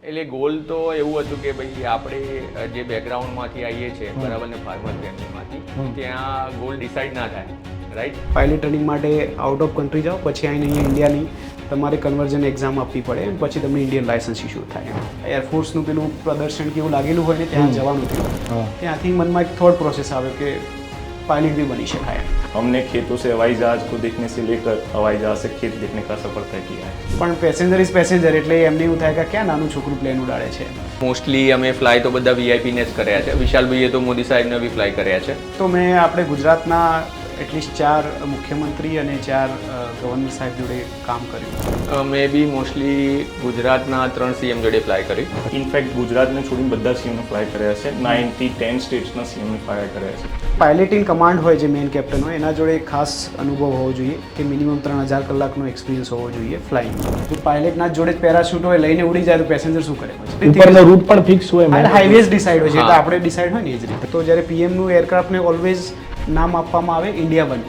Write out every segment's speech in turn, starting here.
એટલે ગોલ તો એવું હતું કે ભાઈ આપણે જે બેકગ્રાઉન્ડમાંથી આવીએ છીએ બરાબર ને ફાર્મર ફેમિલીમાંથી ત્યાં ગોલ ડિસાઇડ ના થાય રાઈટ. પાયલટ ટ્રેનિંગ માટે આઉટ ઓફ કન્ટ્રી જાઓ, પછી આવીને અહીંયા ઇન્ડિયાની તમારે કન્વર્ઝન એક્ઝામ આપવી પડે, પછી તમને ઇન્ડિયન લાયસન્સ ઇસ્યુ થાય. એરફોર્સનું પેલું પ્રદર્શન કેવું લાગેલું હોય ને ત્યાં જવાનું થયું. ત્યાંથી મનમાં એક થોટ પ્રોસેસ આવે કે पायलट भी बनी शकाय. हमने खेतों से हवाई जहाज को देखने से लेकर हवाई जहाज से खेत देखने का सफर तय किया है. પણ પેસેન્જર ઇઝ પેસેન્જર, એટલે એમને એવું થાય કે ક્યાં નાનું છોકરું પ્લેન ઉડાડે છે. મોસ્ટલી અમે ફ્લાય તો બધા વીઆઈપી ને જ કર્યા છે. વિશાલભાઈએ તો મોદી સાહેબને બી ફ્લાય કર્યા છે. તો મેં આપણે ગુજરાતના એટલીસ્ટ 4 મુખ્યમંત્રી અને 4 ગવર્નર સાહેબ જોડે કામ કર્યું. મેં બી મોસ્ટલી ગુજરાતના 3 સીએમ જોડે ફ્લાય કર્યું. ઇનફેક્ટ ગુજરાતને છોડીને બધા સીએમને ફ્લાય કર્યા છે. 10 સ્ટેટ્સના સીએમને ફ્લાય કર્યા છે. પાયલટ ઇન કમાન્ડ હોય જે મેઇન કેપ્ટન હોય એના જોડે ખાસ અનુભવ હોવો જોઈએ કે મિનિમમ 3000 કલાકનો એક્સપિરિયન્સ હોવો જોઈએ ફ્લાઇંગ. જો પાયલટના જોડે જ પેરાશૂટ હોય લઈને ઉડી જાય તો પેસેન્જર શું કરે? ઉપરનો રૂટ પણ ફિક્સ હોય, હાઈવેઝ ડિસાઇડ હોય છે, એટલે આપણે ડિસાઇડ હોય ને એ જ રીતે. તો જ્યારે પીએમનું એરક્રાફ્ટને ઓલવેઝ નામ આપવામાં આવે ઇન્ડિયા 1.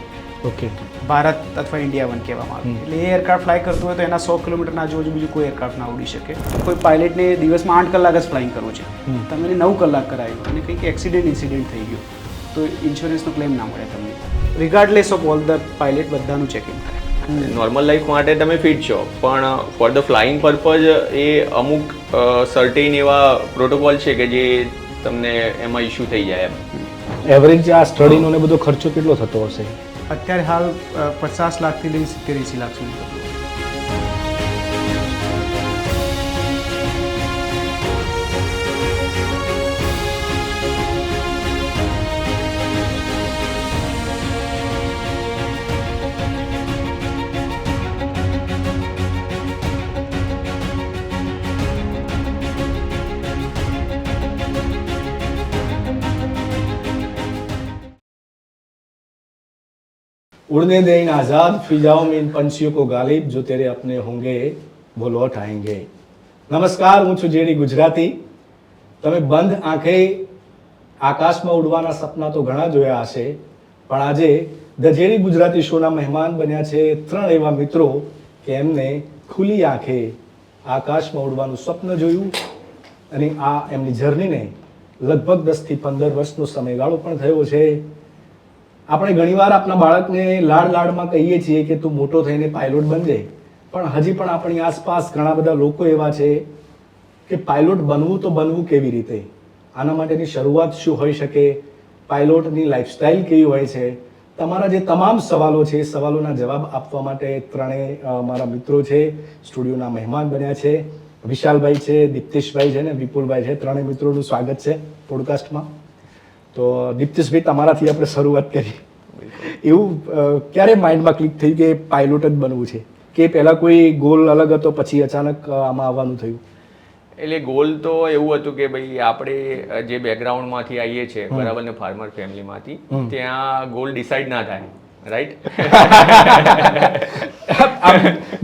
ઓકે, ભારત અથવા ઇન્ડિયા 1 કહેવામાં આવે. એટલે એ એરક્રાફ્ટ ફ્લાય કરતું હોય તો એના 100 કિલોમીટરના આજુબાજુ બીજું કોઈ એરક્રાફ્ટ ના ઉડી શકે. કોઈ પાયલટને દિવસમાં 8 કલાક જ ફ્લાઇંગ કરવું છે, તમે એને 9 કલાક કરાવ્યું અને કંઈક ઇન્સિડન્ટ થઈ ગયો તો ઇન્સ્યોરન્સનો ક્લેમ ના મળે તમને. રિગાર્ડલેસ ઓફ ઓલ ધ પાયલટ બધાનું ચેકિંગ થાય. નોર્મલ લાઈફ માટે તમે ફિટ છો, પણ ફોર ધ ફ્લાઇંગ પર્પઝ એ અમુક સર્ટેન એવા પ્રોટોકોલ છે કે જે તમને એમાં ઇસ્યુ થઈ જાય એમ. એવરેજ આ સ્ટડીનો ને બધો ખર્ચો કેટલો થતો હશે? અત્યારે હાલ 50 લાખથી લઈને 70-80 લાખ સુધી થતું. उड़ने दे इन आज़ाद फिजाओं में इन पंछियों को गालिब जो तेरे अपने होंगे वो लौट आएंगे. નમસ્કાર, હું છું જેડી ગુજરાતી. તમે બંધ આંખે આકાશમાં ઉડવાના સપના તો ઘણા જોયા હશે, પણ આજે ધ જેડી ગુજરાતી શોના મહેમાન બન્યા છે 3 એવા મિત્રો કે એમને ખુલ્લી આંખે આકાશમાં ઉડવાનું સ્વપ્ન જોયું અને આ એમની જર્નીને લગભગ 10 થી 15 વર્ષનો સમયગાળો પણ થયો છે. આપણે ઘણીવાર આપણા બાળકને લાડમાં કહીએ છીએ કે તું મોટો થઈને પાયલોટ બનજે, પણ હજી પણ આપણી આસપાસ ઘણા બધા લોકો એવા છે કે પાયલોટ બનવું તો બનવું કેવી રીતે, આના માટેની શરૂઆત શું હોઈ શકે, પાયલોટની લાઈફસ્ટાઈલ કેવી હોય છે. તમારા જે તમામ સવાલો છે એ સવાલોના જવાબ આપવા માટે 3 મારા મિત્રો છે, સ્ટુડિયોના મહેમાન બન્યા છે. વિશાલભાઈ છે, દીપ્તિશભાઈ છે ને વિપુલભાઈ છે. 3 મિત્રોનું સ્વાગત છે પોડકાસ્ટમાં. તો દીપ્તિશભાઈ, તમારાથી આપણે શરૂઆત કરી. એવું ક્યારે માઇન્ડમાં ક્લિક થયું કે પાયલોટ જ બનવું છે, કે પહેલાં કોઈ ગોલ અલગ હતો પછી અચાનક આમાં આવવાનું થયું? એટલે ગોલ તો એવું હતું કે ભાઈ આપણે જે બેકગ્રાઉન્ડમાંથી આવીએ છીએ બરાબર ને ફાર્મર ફેમિલીમાંથી, ત્યાં ગોલ ડિસાઇડ ના થાય રાઈટ.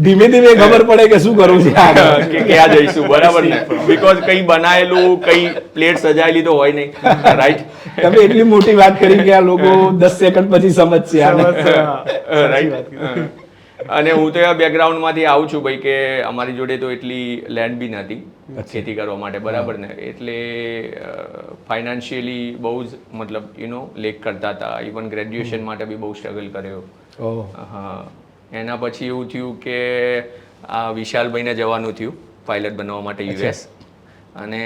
ધીમે ધીમે ખબર પડે કે શું કરવું છે, કે ક્યાં જઈશું બરાબર ને, બીકોઝ કઈ બનાયેલું કઈ પ્લેટ સજાયેલી તો હોય નહીં રાઈટ. તમે એટલી મોટી વાત કરી કે આ લોકો 10 સેકન્ડ પછી સમજશે રાઈટ. અને હું તો એ બેકગ્રાઉન્ડમાંથી આવું છું ભાઈ કે અમારી જોડે તો એટલી લેન્ડ બી નથી ખેતી કરવા માટે બરાબર ને, એટલે ફાઇનાન્શિયલી બહુ જ મતલબ લેક કરતા હતા. ઇવન ગ્રેજ્યુએશન માટે બી બહુ સ્ટ્રગલ કર્યો. હા, એના પછી એવું થયું કે આ વિશાલભાઈને જવાનું થયું પાયલટ બનવા માટે યુએસ. અને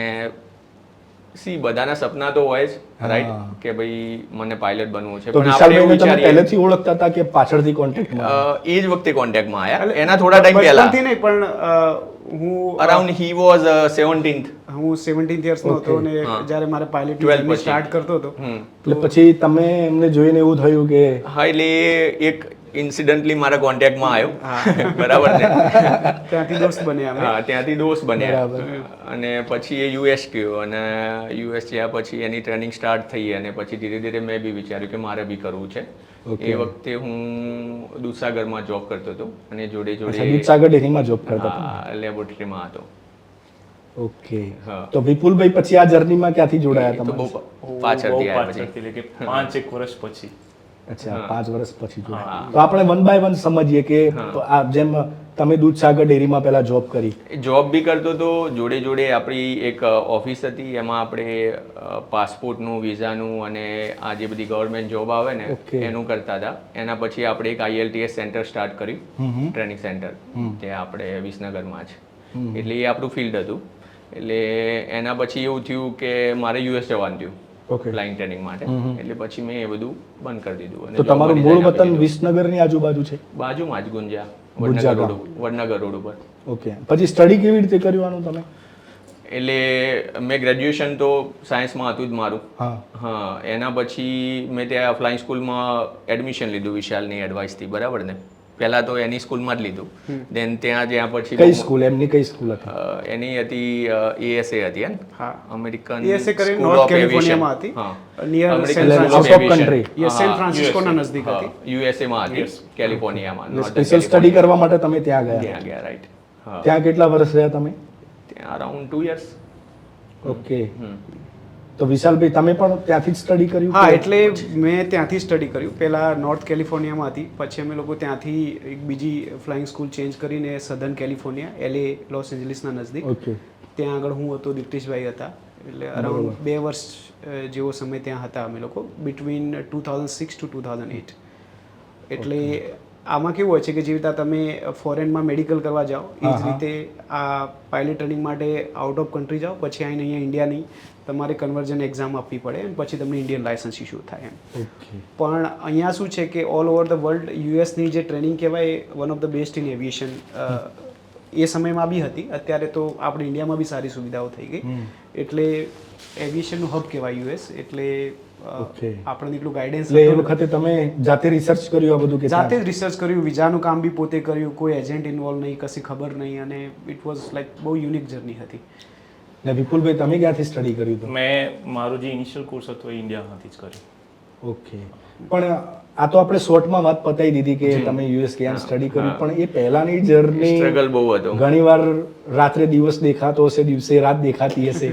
બધાના સપના તો હોય જ રાઈટ કે ભાઈ મને પાયલટ બનવું છે, પણ આપણે એવું વિચારીએ પહેલેથી ઓળખતા હતા કે પાછળથી કોન્ટેક્ટમાં? એ જ વખતે કોન્ટેક્ટમાં આયા, એના થોડા ટાઈમ પહેલા નહીં, પણ હું અરાઉન્ડ હી વોઝ 17th. હું 17 યર્સનો હતો અને જ્યારે મારે પાયલટ સ્ટાર્ટ કરતો હતો એટલે પછી તમે એમને જોઈને એવું થયું કે હા, એટલે એક ઇન્સિડન્ટલી મારા કોન્ટેક્ટમાં આવ્યો બરાબર ને, ત્યાંથી દોસ્ત બન્યા. હા, ત્યાંથી દોસ્ત બન્યા. અને પછી એ યુએસ ગયો અને યુએસ ગયા પછી એની ટ્રેનિંગ સ્ટાર્ટ થઈ અને પછી ધીરે ધીરે મેં બી વિચાર્યું કે મારે બી કરવું છે. એ વખતે હું દૂધસાગરમાં જોબ કરતો હતો અને જોડે દૂધસાગર ડેરીમાં જોબ કરતો હતો, લેબોરેટરીમાં હતો. ઓકે. તો વિપુલભાઈ પછી આ જર્નીમાં ક્યાંથી જોડાયા તમે? પાછળથી આવ્યા પછી, એટલે કે 5-1 વર્ષ પછી. અચ્છા, 5 વર્ષ પછી જોડાયા. તો આપણે 1 by 1 સમજીએ કે આ જેમ તમે દૂધસાગર ડેરીમાં પહેલા જોબ કરી. જોબ બી કરતો હતો, જોડે જોડે આપણી એક ઓફિસ હતી, એમાં આપણે પાસપોર્ટનું, વિઝાનું અને આ જે બધી ગવર્મેન્ટ જોબ આવે ને Okay. એનું કરતા હતા. એના પછી આપણે એક IELTS સેન્ટર સ્ટાર્ટ કર્યું, ટ્રેનિંગ સેન્ટર, ત્યાં આપણે વિસનગરમાં જ. એટલે એ આપણું ફિલ્ડ હતું. એટલે એના પછી એવું થયું કે મારે US જવાનું થયું ઓકે. ફ્લાઇંગ ટ્રેનિંગ માટે. એટલે પછી મેં એ બધું બંધ કરી દીધું. અને તો job તમારું પર મૂળ resign આપી વતન દીધું. વિસનગરની આજુબાજુ છે? બાજુમાં જ ગુંજા, ગુંજા વડનગર રોડ ઉપર. ઓકે. પછી સ્ટડી કેવી રીતે કરવાનું તમે? એટલે મેં ગ્રેજ્યુએશન તો સાયન્સમાં હતું જ મારું. હા. હા, એના પછી મેં ત્યાં ફ્લાઇંગ સ્કૂલમાં એડમિશન લીધું વિશાલની એડવાઇસથી, બરાબર ને? પહેલાં તો એની સ્કૂલમાં જ લીધું. દેન જ્યાં પછી કઈ સ્કૂલ? એમની કઈ સ્કૂલ હતી? એની હતી ASA હતી, હે? હા. અમેરિકન ESA કરીને સ્કૂલ નોર્થ ઓફ એવિએશન. કેલિફોર્નિયામાં હતી. હા, near American San school Out of of country. Aviation. Yes, San ફ્રાન્સિસ્કોના નજદીક હા, હતી. USA માં હતી, કેલિફોર્નિયામાં. Northern special study California. કરવા માટે તમે ત્યાં ગયા? ત્યાં ગયા, રાઈટ. હા, ત્યાં કેટલા વર્ષ રહ્યા તમે? ત્યાં અરાઉન્ડ 2 years. ઓકે. તો વિશાલભાઈ તમે પણ ત્યાંથી જ સ્ટડી કર્યું? હા, કે? એટલે મેં ત્યાંથી સ્ટડી કર્યું. પહેલાં નોર્થ કેલિફોર્નિયામાં હતી, પછી અમે લોકો ત્યાંથી એક બીજી ફ્લાઇંગ સ્કૂલ ચેન્જ કરીને સધર્ન કેલિફોર્નિયા, LA, લોસ એન્જલિસના નજદીક. ઓકે. ત્યાં આગળ હું હતો, દીપ્તિશભાઈ હતા. એટલે અરાઉન્ડ 2 વર્ષ જેવો સમય ત્યાં હતા અમે લોકો, બિટવીન 2006 to 2008. એટલે આમાં કેવું હોય છે કે જેવી રીતે તમે ફોરેનમાં મેડિકલ કરવા જાઓ એ જ રીતે આ પાયલટ ટ્રેનિંગ માટે આઉટ ઓફ કન્ટ્રી જાઓ, પછી આવીને અહીંયા ઇન્ડિયાની તમારે કન્વર્ઝન એક્ઝામ આપવી પડે અને પછી તમને ઇન્ડિયન લાયસન્સ ઇસ્યુ થાય એમ. ઓકે. પણ અહીંયા શું છે કે ઓલ ઓવર ધ વર્લ્ડ યુએસની જે ટ્રેનિંગ કહેવાય one of the best in aviation એ સમયમાં બી હતી. અત્યારે તો આપણે ઇન્ડિયામાં બી સારી સુવિધાઓ થઈ ગઈ. એટલે એવિએશનનું હબ કહેવાય યુએસ. એટલે ઓકે. આપણને એટલું ગાઈડન્સ એટલે એ વખતે તમે જાતે રિસર્ચ કર્યું આ બધું કે જાતે જ રિસર્ચ કર્યું, વિઝાનું કામ બી પોતે કર્યું, કોઈ એજન્ટ ઇન્વોલ્વ નહીં, કશી ખબર નહીં, અને ઇટ વોઝ લાઈક બહુ યુનિક જર્ની હતી. ને વિપુલભાઈ તમે ક્યાંથી સ્ટડી કર્યું હતું? મેં મારો જે ઇનિશિયલ કોર્સ હતો એ ઇન્ડિયામાંથી જ કર્યો. ઓકે. પણ આ તો આપણે શોર્ટમાં વાત પતાવી દીધી કે તમે યુએસ ક્યાં સ્ટડી કર્યું, પણ એ પહેલાની જર્ની સ્ટ્રગલ બહુ હતો. ઘણીવાર રાત્રે દિવસ દેખાતો હશે, દિવસે રાત દેખાતી હશે.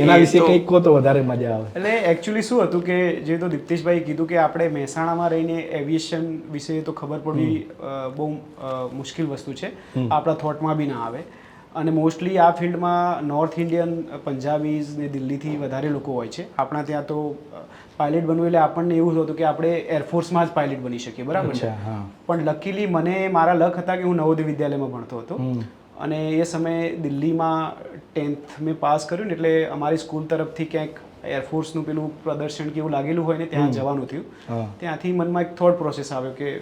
એના વિશે કંઈક કહો તો વધારે મજા આવે. એટલે એકચ્યુઅલી શું હતું કે જે તો દીપ્તિશભાઈ કીધું કે આપણે મહેસાણામાં રહીને એવિએશન વિશે તો ખબર પડવી બહુ મુશ્કેલ વસ્તુ છે, આપણા થોટમાં બી ના આવે. અને મોસ્ટલી આ ફિલ્ડમાં નોર્થ ઇન્ડિયન, પંજાબીઝ ને દિલ્હીથી વધારે લોકો હોય છે. આપણા ત્યાં તો પાયલટ બનવું એટલે આપણને એવું હતું કે આપણે એરફોર્સમાં જ પાયલટ બની શકીએ, બરાબર છે. પણ લકીલી મને મારા લક હતા કે હું નવોદય વિદ્યાલયમાં ભણતો હતો અને એ સમયે દિલ્હીમાં 10th મેં પાસ કર્યું ને એટલે અમારી સ્કૂલ તરફથી ક્યાંક એરફોર્સનું પેલું પ્રદર્શન કે એવું લાગેલું હોય ને ત્યાં જવાનું થયું. ત્યાંથી મનમાં એક થોટ પ્રોસેસ આવ્યો કે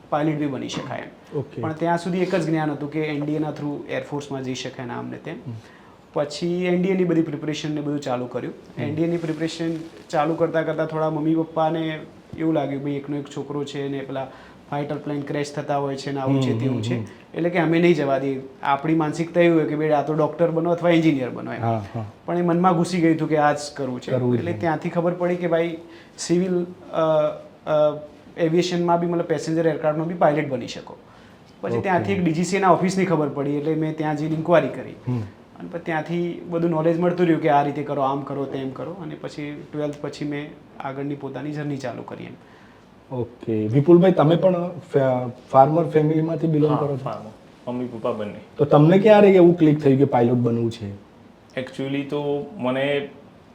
પાયલટ બી બની શકાય એમ. પણ ત્યાં સુધી એક જ જ્ઞાન હતું કે એનડીએના થ્રુ એરફોર્સમાં જઈ શકાય ને આમને તેમ. પછી એનડીએની બધી પ્રિપરેશન ને બધું ચાલુ કર્યું. એનડીએની પ્રિપરેશન ચાલુ કરતાં કરતાં થોડા મમ્મી પપ્પાને એવું લાગ્યું ભાઈ એકનો એક છોકરો છે ને પેલા ફાઇટર પ્લેન ક્રેશ થતા હોય છે ને આવું છે તેવું છે, એટલે કે અમે નહીં જવા દઈએ. આપણી માનસિકતા એવી હોય કે ભાઈ આ તો ડૉક્ટર બનો અથવા એન્જિનિયર બનો એમ. પણ એ મનમાં ઘૂસી ગયું હતું કે આ જ કરવું છે. એટલે ત્યાંથી ખબર પડી કે ભાઈ સિવિલ એવિએશનમાં બી મતલબ પેસેન્જર એરક્રાફ્ટમાં બી પાયલટ બની શકો. પછી ત્યાંથી એક ડીજીસીના ઓફિસની ખબર પડી એટલે મેં ત્યાં જઈને ઇન્કવાયરી કરી અને પછી ત્યાંથી બધું નોલેજ મળતું રહ્યું કે આ રીતે કરો, આમ કરો, તેમ કરો. અને પછી 12th પછી મેં આગળની પોતાની જર્ની ચાલુ કરી એમ. ઓકે. વિપુલભાઈ તમે પણ ફાર્મર ફેમિલીમાંથી બિલોંગ કરો છો? મમ્મી પપ્પા બંને. તો તમને ક્યારે એવું ક્લિક થયું કે પાયલોટ બનવું છે? એકચ્યુઅલી તો મને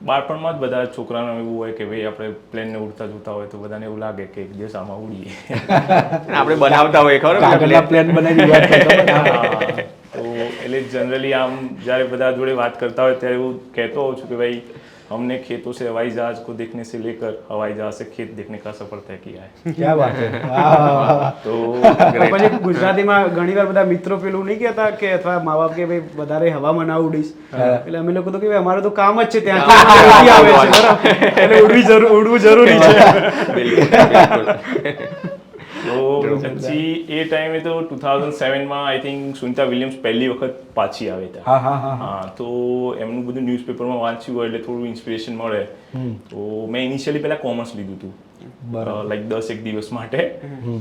બાળપણમાં જ બધા છોકરાને એવું હોય કે ભાઈ આપણે પ્લેનને ઉડતા જોતા હોય તો બધાને એવું લાગે કે એક દિવસ આમાં ઉડીએ. આપણે બનાવતા હોય ખબર કાગળના પ્લેન બનાવી વાત કરતા. તો એટલે જનરલી આમ જ્યારે બધા જોડે વાત કરતા હોય ત્યારે એવું કહેતો હોઉં છું કે ભાઈ हमने खेतों से हवाई जहाज को देखने से लेकर हवाई जहाज से खेत देखने का सफर तय किया है. क्या बात है. તો પછી ગુજરાતીમાં ઘણીવાર બધા મિત્રો પેલું નહીં કહેતા કે અથવા મા બાપ કે ભાઈ વધારે હવામાં ના ઉડીશ, એટલે અમે લોકો તો કે ભાઈ અમારું તો કામ જ છે ત્યાંથી આવે છે, બરાબર, એટલે ઉડવું જરૂરી છે. તો પછી એ ટાઈમે તો 2007માં આઈ થિંક સુનિતા વિલિયમ્સ પહેલી વખત પાછી આવી હતા. હા, તો એમનું બધું ન્યૂઝપેપરમાં વાંચ્યું હોય એટલે થોડું ઇન્સ્પિરેશન મળે. તો મેં ઇનિશિયલી પહેલાં કોમર્સ લીધું હતું, લાઈક 10 એક દિવસ માટે.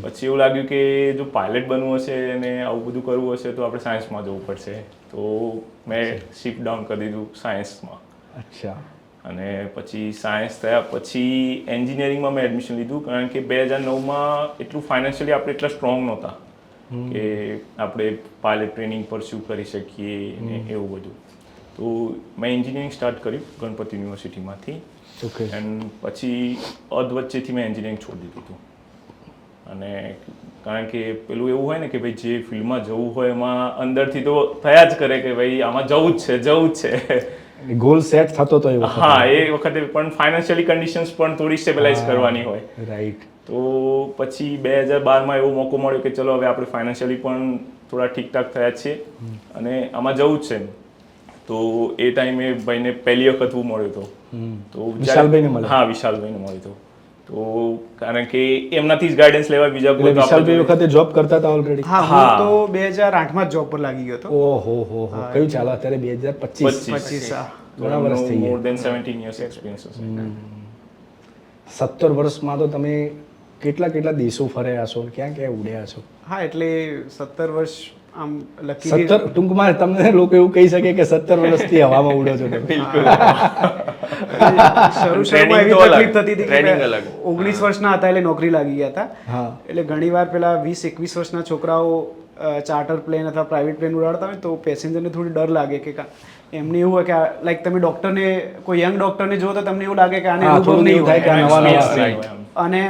પછી એવું લાગ્યું કે જો પાયલટ બનવું હશે અને આવું બધું કરવું હશે તો આપણે સાયન્સમાં જવું પડશે. તો મેં શિફ્ટ ડાઉન કરી દીધું સાયન્સમાં. અચ્છા. અને પછી સાયન્સ થયા પછી એન્જિનિયરિંગમાં મેં એડમિશન લીધું કારણ કે 2009માં એટલું ફાઇનાન્શિયલી આપણે એટલા સ્ટ્રોંગ નહોતા. કે આપણે પાયલટ ટ્રેનિંગ પરસ્યુ કરી શકીએ ને એવું બધું. તો મેં એન્જિનિયરિંગ સ્ટાર્ટ કર્યું ગણપત યુનિવર્સિટીમાંથી. ઓકે. એન્ડ પછી વચ્ચેથી મેં એન્જિનિયરિંગ છોડી દીધું હતું. અને કારણ કે પેલું એવું હોય ને કે ભાઈ જે ફિલ્ડમાં જવું હોય એમાં અંદરથી તો થયા જ કરે કે ભાઈ આમાં જવું જ છે. ગોલ સેટ થતો તો એ વખતે. હા, એ વખતે પણ ફાઇનાન્શિયલી કન્ડિશન્સ પણ થોડી સ્ટેબલાઇઝ કરવાની હોય. રાઈટ. તો પછી 2012માં એવો મોકો મળ્યો કે ચલો હવે આપણે ફાઇનાન્શિયલી પણ થોડા ઠીકઠાક થયા છીએ અને આમાં જવું જ છે. તો એ ટાઈમે ભાઈને પહેલી વખત હું મળ્યો હતો. તો વિશાલભાઈને મળ્યો? હા, વિશાલભાઈને મળ્યો હતો. તો કારણ કે એમનાથી જ ગાઈડન્સ લેવા બીજા કોઈ તો વિશાલભાઈ વખતે જોબ કરતા હતા ઓલરેડી? હા, હું તો 2008માં જ જોબ પર લાગી ગયો હતો. ઓહો કયું ચાલે અત્યારે 2025? 25. ઘણા વર્ષ થઈ મોર ગયા. દેન 17 years એક્સપિરિયન્સ હશે. 17 વર્ષમાં તો તમે કેટલા દેશો ફર્યા છો, ક્યાં ક્યાં ઉડ્યા છો? હા, એટલે 17 વર્ષ આમ લકી 17 ટૂંકમાં તમને લોકો એવું કહી શકે કે 17 વર્ષથી હવામાં ઉડો છો તમે. શરૂમાં એવી તકલીફ થતી હતી કે Training અલગ. 19 વર્ષના હતા એટલે નોકરી લાગી ગયા હતા. હા. એટલે ઘણીવાર પેલા 20-21 વર્ષના છોકરાઓ ચાર્ટર પ્લેન અથવા પ્રાઇવેટ પ્લેન ઉડાડતા હોય તો પેસેન્જરને થોડી ડર લાગે કે એમને એવું હોય કે લાઈક તમે ડોક્ટરને કોઈ યંગ ડોક્ટરને જો તો તમને એવું લાગે કે આને અનુભવ નહીં થાય કે હોય નવા નવા Right. અને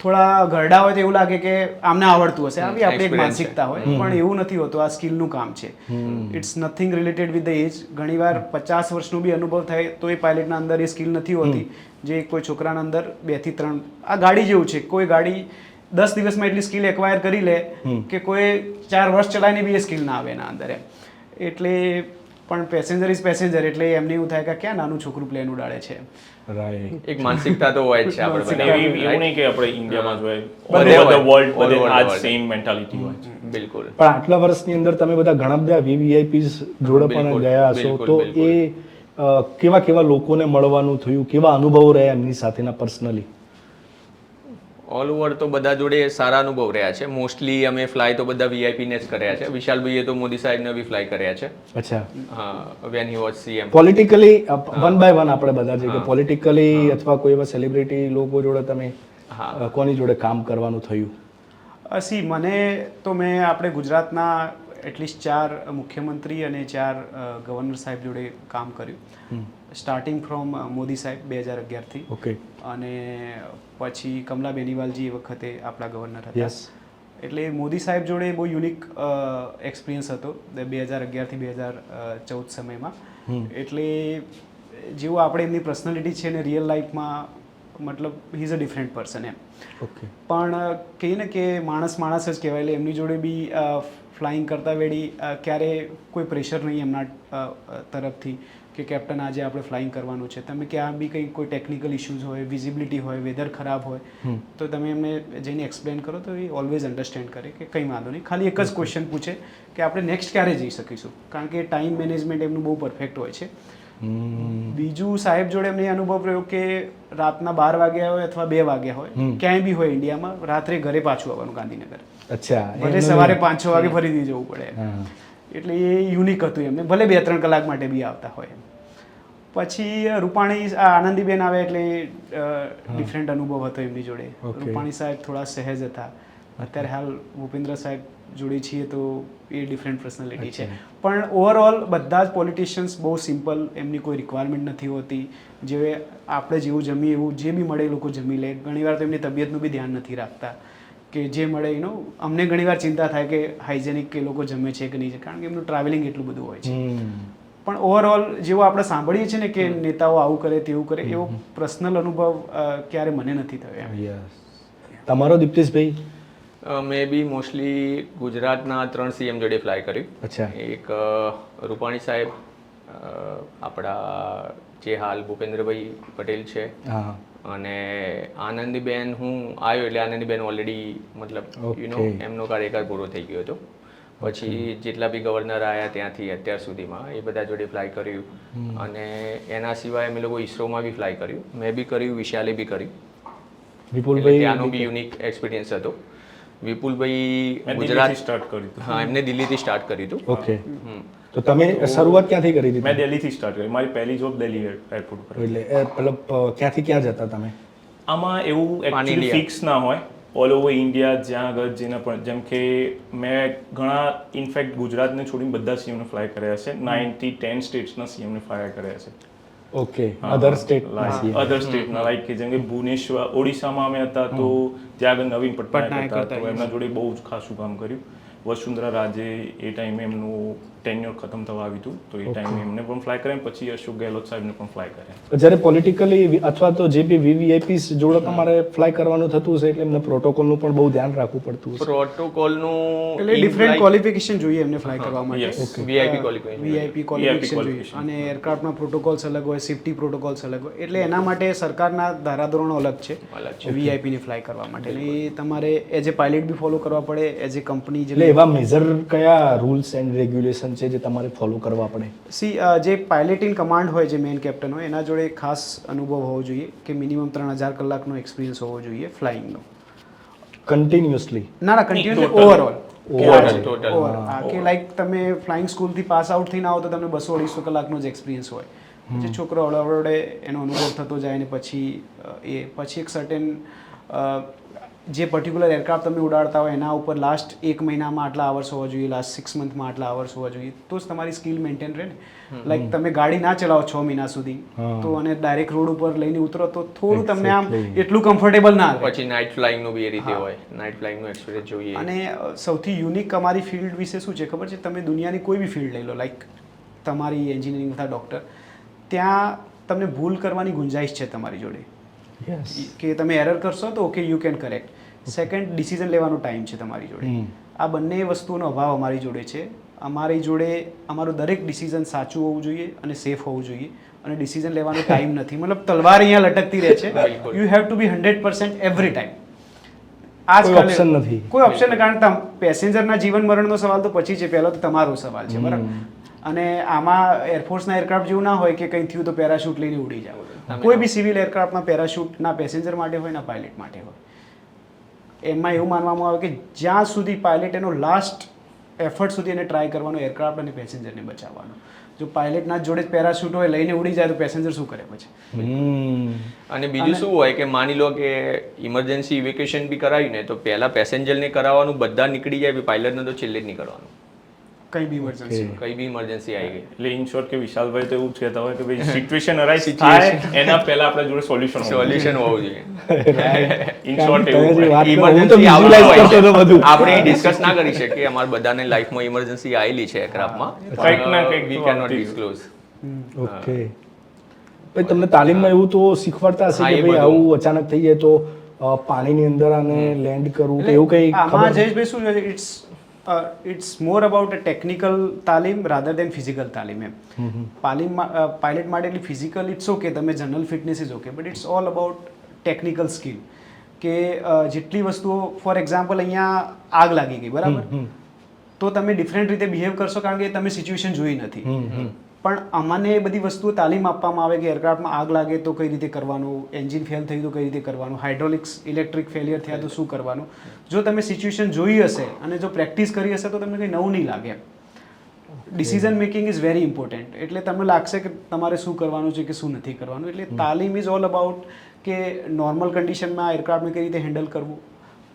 થોડા ઘરડા હોય તો એવું લાગે કે આમને આવડતું હશે આવી આપણી એક experience માનસિકતા હોય પણ એવું નથી હોતું. આ સ્કિલનું કામ છે. It's nothing related with the age. ઘણીવાર 50 વર્ષનો બી અનુભવ થાય તો એ પાયલટના અંદર એ સ્કિલ નથી હોતી જે કોઈ છોકરાના અંદર 2 થી 3. આ ગાડી જેવું છે. કોઈ ગાડી 10 દિવસમાં એટલી સ્કિલ એક્વાયર કરી લે કે કોઈ 4 વર્ષ ચલાવીને બી એ સ્કિલ ના આવે એના અંદર એમ. એટલે પણ પેસેન્જર ઇઝ પેસેન્જર એટલે એમને એવું થાય કે ક્યાં નાનું છોકરું પ્લેન ઉડાડે છે. રાઈટ. એક માનસિકતા તો હોય જ છે આપણે અને બધા. એવું નહીં કે આપણે ઇન્ડિયામાં જ હોય, બધે ઓલ ઓવર હોય. ધ વર્લ્ડ All બધે over the આ જ world. સેમ મેન્ટાલિટી હોય છે. બિલકુલ. પણ આટલા વર્ષની અંદર તમે બધા ઘણા બધા VVIPs જોડે પણ બિલકુલ, ગયા હશો બિલકુલ, તો બિલકુલ. એ કેવા લોકોને મળવાનું થયું, કેવા અનુભવો રહ્યા એમની સાથેના પર્સનલી? ઓલ ઓવર તો બધા જોડે સારા અનુભવ રહ્યા છે. મોસ્ટલી અમે ફ્લાય તો બધા VIP ને જ કર્યા છે. વિશાલભાઈએ તો મોદી સાહેબને બી ફ્લાય કર્યા છે. અચ્છા. When he was CM. Politically one by one આપણે બધા છે કે પોલિટિકલી અથવા કોઈ એવા સેલિબ્રિટી લોકો જોડે તમે કોની જોડે કામ કરવાનું થયું? મને તો મેં આપણે ગુજરાતના એટલીસ્ટ 4 મુખ્યમંત્રી અને 4 ગવર્નર સાહેબ જોડે કામ કર્યું. સ્ટાર્ટિંગ ફ્રોમ મોદી સાહેબ 2011થી. ઓકે. અને પછી કમલા બેનીવાલજી એ વખતે આપણા ગવર્નર હતા. યસ. એટલે મોદી સાહેબ જોડે બહુ યુનિક એક્સપિરિયન્સ હતો 2011થી 2014 સમયમાં. એટલે જેવું આપણે એમની પર્સનાલિટી છે ને રિયલ લાઈફમાં મતલબ he is a different person એમ. ઓકે. પણ કહીએ ને કે માણસ જ કહેવાય. એટલે એમની જોડે બી ફ્લાઇંગ કરતા વેળી ક્યારે કોઈ પ્રેશર નહીં એમના તરફથી કે કેપ્ટન આજે આપણે ફ્લાઇંગ કરવાનું છે. તમે ક્યાં બી કંઈ કોઈ ટેકનિકલ ઇશ્યુઝ હોય, વિઝિબિલિટી હોય, વેધર ખરાબ હોય તો તમે એમને જઈને એક્સપ્લેન કરો તો એ ઓલવેઝ અન્ડરસ્ટેન્ડ કરે કે કંઈ વાંધો નહીં. ખાલી એક જ ક્વેશ્ચન પૂછે કે આપણે નેક્સ્ટ ક્યારે જઈ શકીશું, કારણ કે ટાઈમ મેનેજમેન્ટ એમનું બહુ પરફેક્ટ હોય છે. બીજું સાહેબ જોડે એમને અનુભવ રહ્યો કે રાતના 12 વાગ્યા હોય અથવા 2 વાગ્યા હોય ક્યાંય બી હોય ઇન્ડિયામાં, રાત્રે ઘરે પાછું આવવાનું ગાંધીનગર. અચ્છા. ભલે સવારે 5-6 વાગે ફરીથી જવું પડે. એટલે એ યુનિક હતું એમને. ભલે 2-3 કલાક માટે બી આવતા હોય. પછી રૂપાણી આનંદીબેન આવે એટલે ડિફરન્ટ અનુભવ હતો એમની જોડે. રૂપાણી સાહેબ થોડા સહેજ હતા. અત્યારે હાલ ભૂપેન્દ્ર સાહેબ જોડે છીએ તો એ ડિફરન્ટ પર્સનાલિટી છે. પણ ઓવરઓલ બધા જ પોલિટિશિયન્સ બહુ સિમ્પલ. એમની કોઈ રિક્વાયરમેન્ટ નથી હોતી. જે આપણે જેવું જમીએ એવું જે બી મળે એ લોકો જમી લે. ઘણીવાર તો એમની તબિયતનું બી ધ્યાન નથી રાખતા કે જે મળે એનું. અમને ઘણીવાર ચિંતા થાય કે હાઇજેનિક કે લોકો જમે છે કે નહીં, કારણ કે એમનું ટ્રાવેલિંગ એટલું બધું હોય છે. પણ ઓવરઓલ જેવું આપણે સાંભળીએ છીએ ને કે નેતાઓ આવું કરે તેવું કરે, એવો પર્સનલ અનુભવ ક્યારે મને નથી થયો એમ. તમારો દીપ્તિશભાઈ? મેં બી મોસ્ટલી ગુજરાતના 3 CM જોડે ફ્લાય કર્યું. અચ્છા. એક રૂપાણી સાહેબ, આપણા જે હાલ ભૂપેન્દ્રભાઈ પટેલ છે, અને આનંદીબેન હું આવ્યો એટલે આનંદીબેન ઓલરેડી મતલબ એમનો કાર્યકાળ પૂરો થઈ ગયો હતો. પછી જેટલા બી ગવર્નર આવ્યા ત્યાંથી અત્યાર સુધીમાં એ બધા જોડે ફ્લાય કર્યું. અને એના સિવાય અમે લોકો ઇસરોમાં બી ફ્લાય કર્યું. મેં બી કર્યું, વિશાલે બી કર્યું. વિપુલભાઈ? ત્યાંનો બી યુનિક એક્સપિરિયન્સ હતો. વિપુલભાઈ ગુજરાત સ્ટાર્ટ કર્યું હતું. હા, એમને દિલ્હીથી સ્ટાર્ટ કર્યું હતું. ઓકે. તો તમે શરૂઆત ક્યાંથી કરી હતી? મેં દિલ્હીથી સ્ટાર્ટ કરી. મારી પહેલી જોબ દિલ્હી એરપોર્ટ પર. એટલે મતલબ ક્યાંથી ક્યાં જતા તમે? આમાં એવું એકચ્યુઅલી ફિક્સ ના હોય ઓલ ઓવર ઇન્ડિયા જ્યાં આગળ જેના પણ જેમ કે મેં ઘણા ઇનફેક્ટ ગુજરાતને છોડીને બધા સીએમને ફ્લાય કર્યા છે 9 થી 10 સ્ટેટ્સના સીએમને ફ્લાય કર્યા છે. ઓકે અધર સ્ટેટ અધર સ્ટેટના લાઈક કે જેમ કે ભુવનેશ્વર ઓડિશામાં અમે હતા તો ત્યાં આગળ નવીન પટનાયક હતા તો એમના જોડે બહુ જ ખાસું કામ કર્યું. વસુંધરા રાજે એ ટાઈમે એમનું ટેન્યોર ખતમ થવા આવ્યું હતું તો એ ટાઈમે એમને પણ ફ્લાય કર્યા પછી અશોક ગેહલોત સાહેબને પણ ફ્લાય કર્યા. જ્યારે પોલિટિકલી અથવા તો જે બી વીવીઆઈપીસ જોડે તમારે ફ્લાય કરવાનું થતું હશે એટલે એમને પ્રોટોકોલનું પણ બહુ ધ્યાન રાખવું પડતું હશે. પ્રોટોકોલનું એટલે ડિફરન્ટ ક્વોલિફિકેશન જોઈએ એમને ફ્લાય કરવા માટે. Yes. VIP qualification VIP qualification જોઈએ અને એરક્રાફ્ટના પ્રોટોકોલ્સ અલગ હોય, સેફ્ટી પ્રોટોકોલ્સ અલગ હોય, એટલે એના માટે સરકારના ધારાધોરણો અલગ છે વીઆઈપીને ફ્લાય કરવા માટે. એટલે એ તમારે as a pilot be follow કરવા પડે, એઝ એ કંપની એટલે એવા મેજર કયા રૂલ્સ એન્ડ રેગ્યુલેશન છે જે તમારે ફોલો કરવા પડે? જે પાયલટ ઇન કમાન્ડ હોય, જે મેઇન કેપ્ટન હોય, એના જોડે ખાસ અનુભવ હોવો જોઈએ કે મિનિમમ 3000 કલાકનો એક્સપિરિયન્સ હોવો જોઈએ ફ્લાઇંગનો. કન્ટિન્યુઅસલી? ના કન્ટિન્યુઅસલી ઓવરઓલ ટોટલ કે લાઈક તમે ફ્લાઇંગ સ્કૂલથી પાસ આઉટ થઈને આવો તો તમને 200-250 કલાકનો જ એક્સપિરિયન્સ હોય. પછી છોકરો હળવળે એનો અનુભવ થતો જાય ને પછી એક સર્ટેન જે પર્ટિક્યુલર એરક્રાફ્ટ તમે ઉડાડતા હોય એના ઉપર લાસ્ટ 1 મહિનામાં આટલા આવર્સ હોવા જોઈએ, લાસ્ટ 6 મંથમાં આટલા આવર્સ હોવા જોઈએ, તો જ તમારી સ્કિલ મેન્ટેન રહે ને. લાઈક તમે ગાડી ના ચલાવો 6 મહિના સુધી તો અને ડાયરેક્ટ રોડ ઉપર લઈને ઉતરો તો થોડું તમને આમ એટલું કમ્ફર્ટેબલ ના આવે. પછી નાઇટ ફ્લાઇંગનું બી એ રીતે હોય, નાઇટ ફ્લાઇંગનો એક્સપિરિયન્સ જોઈએ. અને સૌથી યુનિક અમારી ફિલ્ડ વિશે શું છે ખબર છે? તમે દુનિયાની કોઈ બી ફિલ્ડ લઈ લો, લાઈક તમારી એન્જિનિયરિંગ અથવા ડૉક્ટર, ત્યાં તમને ભૂલ કરવાની ગુંજાઈશ છે તમારી જોડે કે તમે એરર કરશો તો okay you can correct. Second, decision લેવાનો ટાઈમ છે તમારી જોડે. આ બંને વસ્તુનો અભાવ અમારી જોડે છે. અમારી જોડે અમારું દરેક ડિસિઝન સાચું હોવું જોઈએ અને સેફ હોવું જોઈએ અને ડિસિઝન લેવાનો ટાઈમ નથી. મતલબ તલવાર અહીંયા લટકતી રહે છે. You have to be 100% every time. કોઈ ઓપ્શન નથી. કોઈ ઓપ્શન નથી, કારણ પેસેન્જરના જીવન મરણનો સવાલ તો પછી છે, પહેલો તો તમારો સવાલ છે, બરાબર? અને આમાં એરફોર્સના એરક્રાફ્ટ જેવું ના હોય કે કંઈ થયું તો પેરાશૂટ લઈને ઉડી જાવ. કોઈ બી સિવિલ એરક્રાફ્ટમાં પેરાશૂટ ના પેસેન્જર માટે હોય ના પાયલટ માટે હોય. એમાં એવું માનવામાં આવે કે જ્યાં સુધી પાયલટ એનો લાસ્ટ એફર્ટ સુધી એને ટ્રાય કરવાનો એરક્રાફ્ટ અને પેસેન્જરને બચાવવાનો. જો પાયલટના જોડે જ પેરાશૂટ હોય, લઈને ઉડી જાય તો પેસેન્જર શું કરે પછી? અને બીજું શું હોય કે માની લો કે ઇમરજન્સી ઇવેક્યુએશન બી કરાવ્યું ને તો પહેલા પેસેન્જરને કરાવવાનું, બધા નીકળી જાય, પાયલટને તો છેલ્લે જ નહીં કરવાનું. કઈ બી ઇમરજન્સી આવી ગઈ એટલે ઇન શોર્ટ કે વિશાલભાઈ તો એવું જ કહેતા હોય કે ભાઈ સિચ્યુએશન અરાઇઝ થાય એના પહેલા આપણા જોડે સોલ્યુશન હોવું જોઈએ. ઇન શોર્ટ એવું ઇમરજન્સી આપણે ડિસ્કસ ના કરી શકીએ. અમારા બધાને લાઈફમાં ઇમરજન્સી આવેલી છે એરક્રાફ્ટમાં, કંઈક ના કંઈક we can not disclose. Okay. ભાઈ તમને તાલીમમાં એવું તો શીખવાડતા હશે કે ભાઈ આવું અચાનક થઈ જાય તો પાણીની અંદર આને લેન્ડ કરવું કે એવું કંઈ આમાં જયેશભાઈ શું છે? It's more about a technical તાલીમ રાધર દેન ફિઝિકલ તાલીમ. એમ પાયલટ માટે એટલી ફિઝિકલ ઇટ્સ ઓકે, તમે general fitness is okay, but it's all about technical skill. કે જેટલી વસ્તુઓ, ફોર એક્ઝામ્પલ અહીંયા આગ લાગી ગઈ, બરાબર, તો તમે ડિફરન્ટ રીતે બિહેવ કરશો કારણ કે તમે સિચ્યુએશન જોઈ નથી. પણ અમને એ બધી વસ્તુઓ તાલીમ આપવામાં આવે કે એરક્રાફ્ટમાં આગ લાગે તો કઈ રીતે કરવાનું, એન્જિન ફેલ થયું તો કઈ રીતે કરવાનું, હાઇડ્રોલિક્સ ઇલેક્ટ્રિક ફેલિયર થયા તો શું કરવાનું. જો તમે સિચ્યુએશન જોઈ હશે અને જો પ્રેક્ટિસ કરી હશે તો તમને કંઈ નવું નહીં લાગે. Decision making is very important. એટલે તમને લાગશે કે તમારે શું કરવાનું છે કે શું નથી કરવાનું. એટલે તાલીમ ઇઝ ઓલ અબાઉટ કે નોર્મલ કન્ડિશનમાં એરક્રાફ્ટને કઈ રીતે હેન્ડલ કરવું,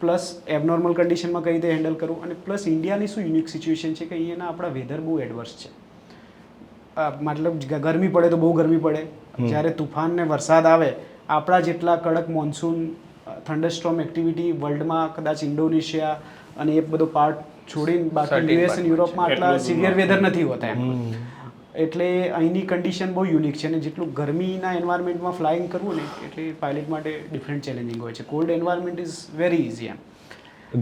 પ્લસ એબનોર્મલ કન્ડિશનમાં કઈ રીતે હેન્ડલ કરવું. અને પ્લસ ઇન્ડિયાની શું યુનિક સિચ્યુએશન છે કે અહીંયાના આપણા વેધર બહુ એડવર્સ છે. મતલબ ગરમી પડે તો બહુ ગરમી પડે, જ્યારે તુફાન ને વરસાદ આવે, આપણા જેટલા કડક મોન્સૂન થંડરસ્ટોર્મ એક્ટિવિટી વર્લ્ડમાં કદાચ ઇન્ડોનેશિયા અને એ બધો પાર્ટ છોડીને બાકી યુએસ અને યુરોપમાં આટલા સિવિયર વેધર નથી હોતા એમ. એટલે અહીંની કન્ડિશન બહુ યુનિક છે. અને જેટલું ગરમીના એન્વાયરમેન્ટમાં ફ્લાઇંગ કરવું ને એટલે પાયલટ માટે ડિફરન્ટ ચેલેન્જિંગ હોય છે. Cold environment is very easy. એમ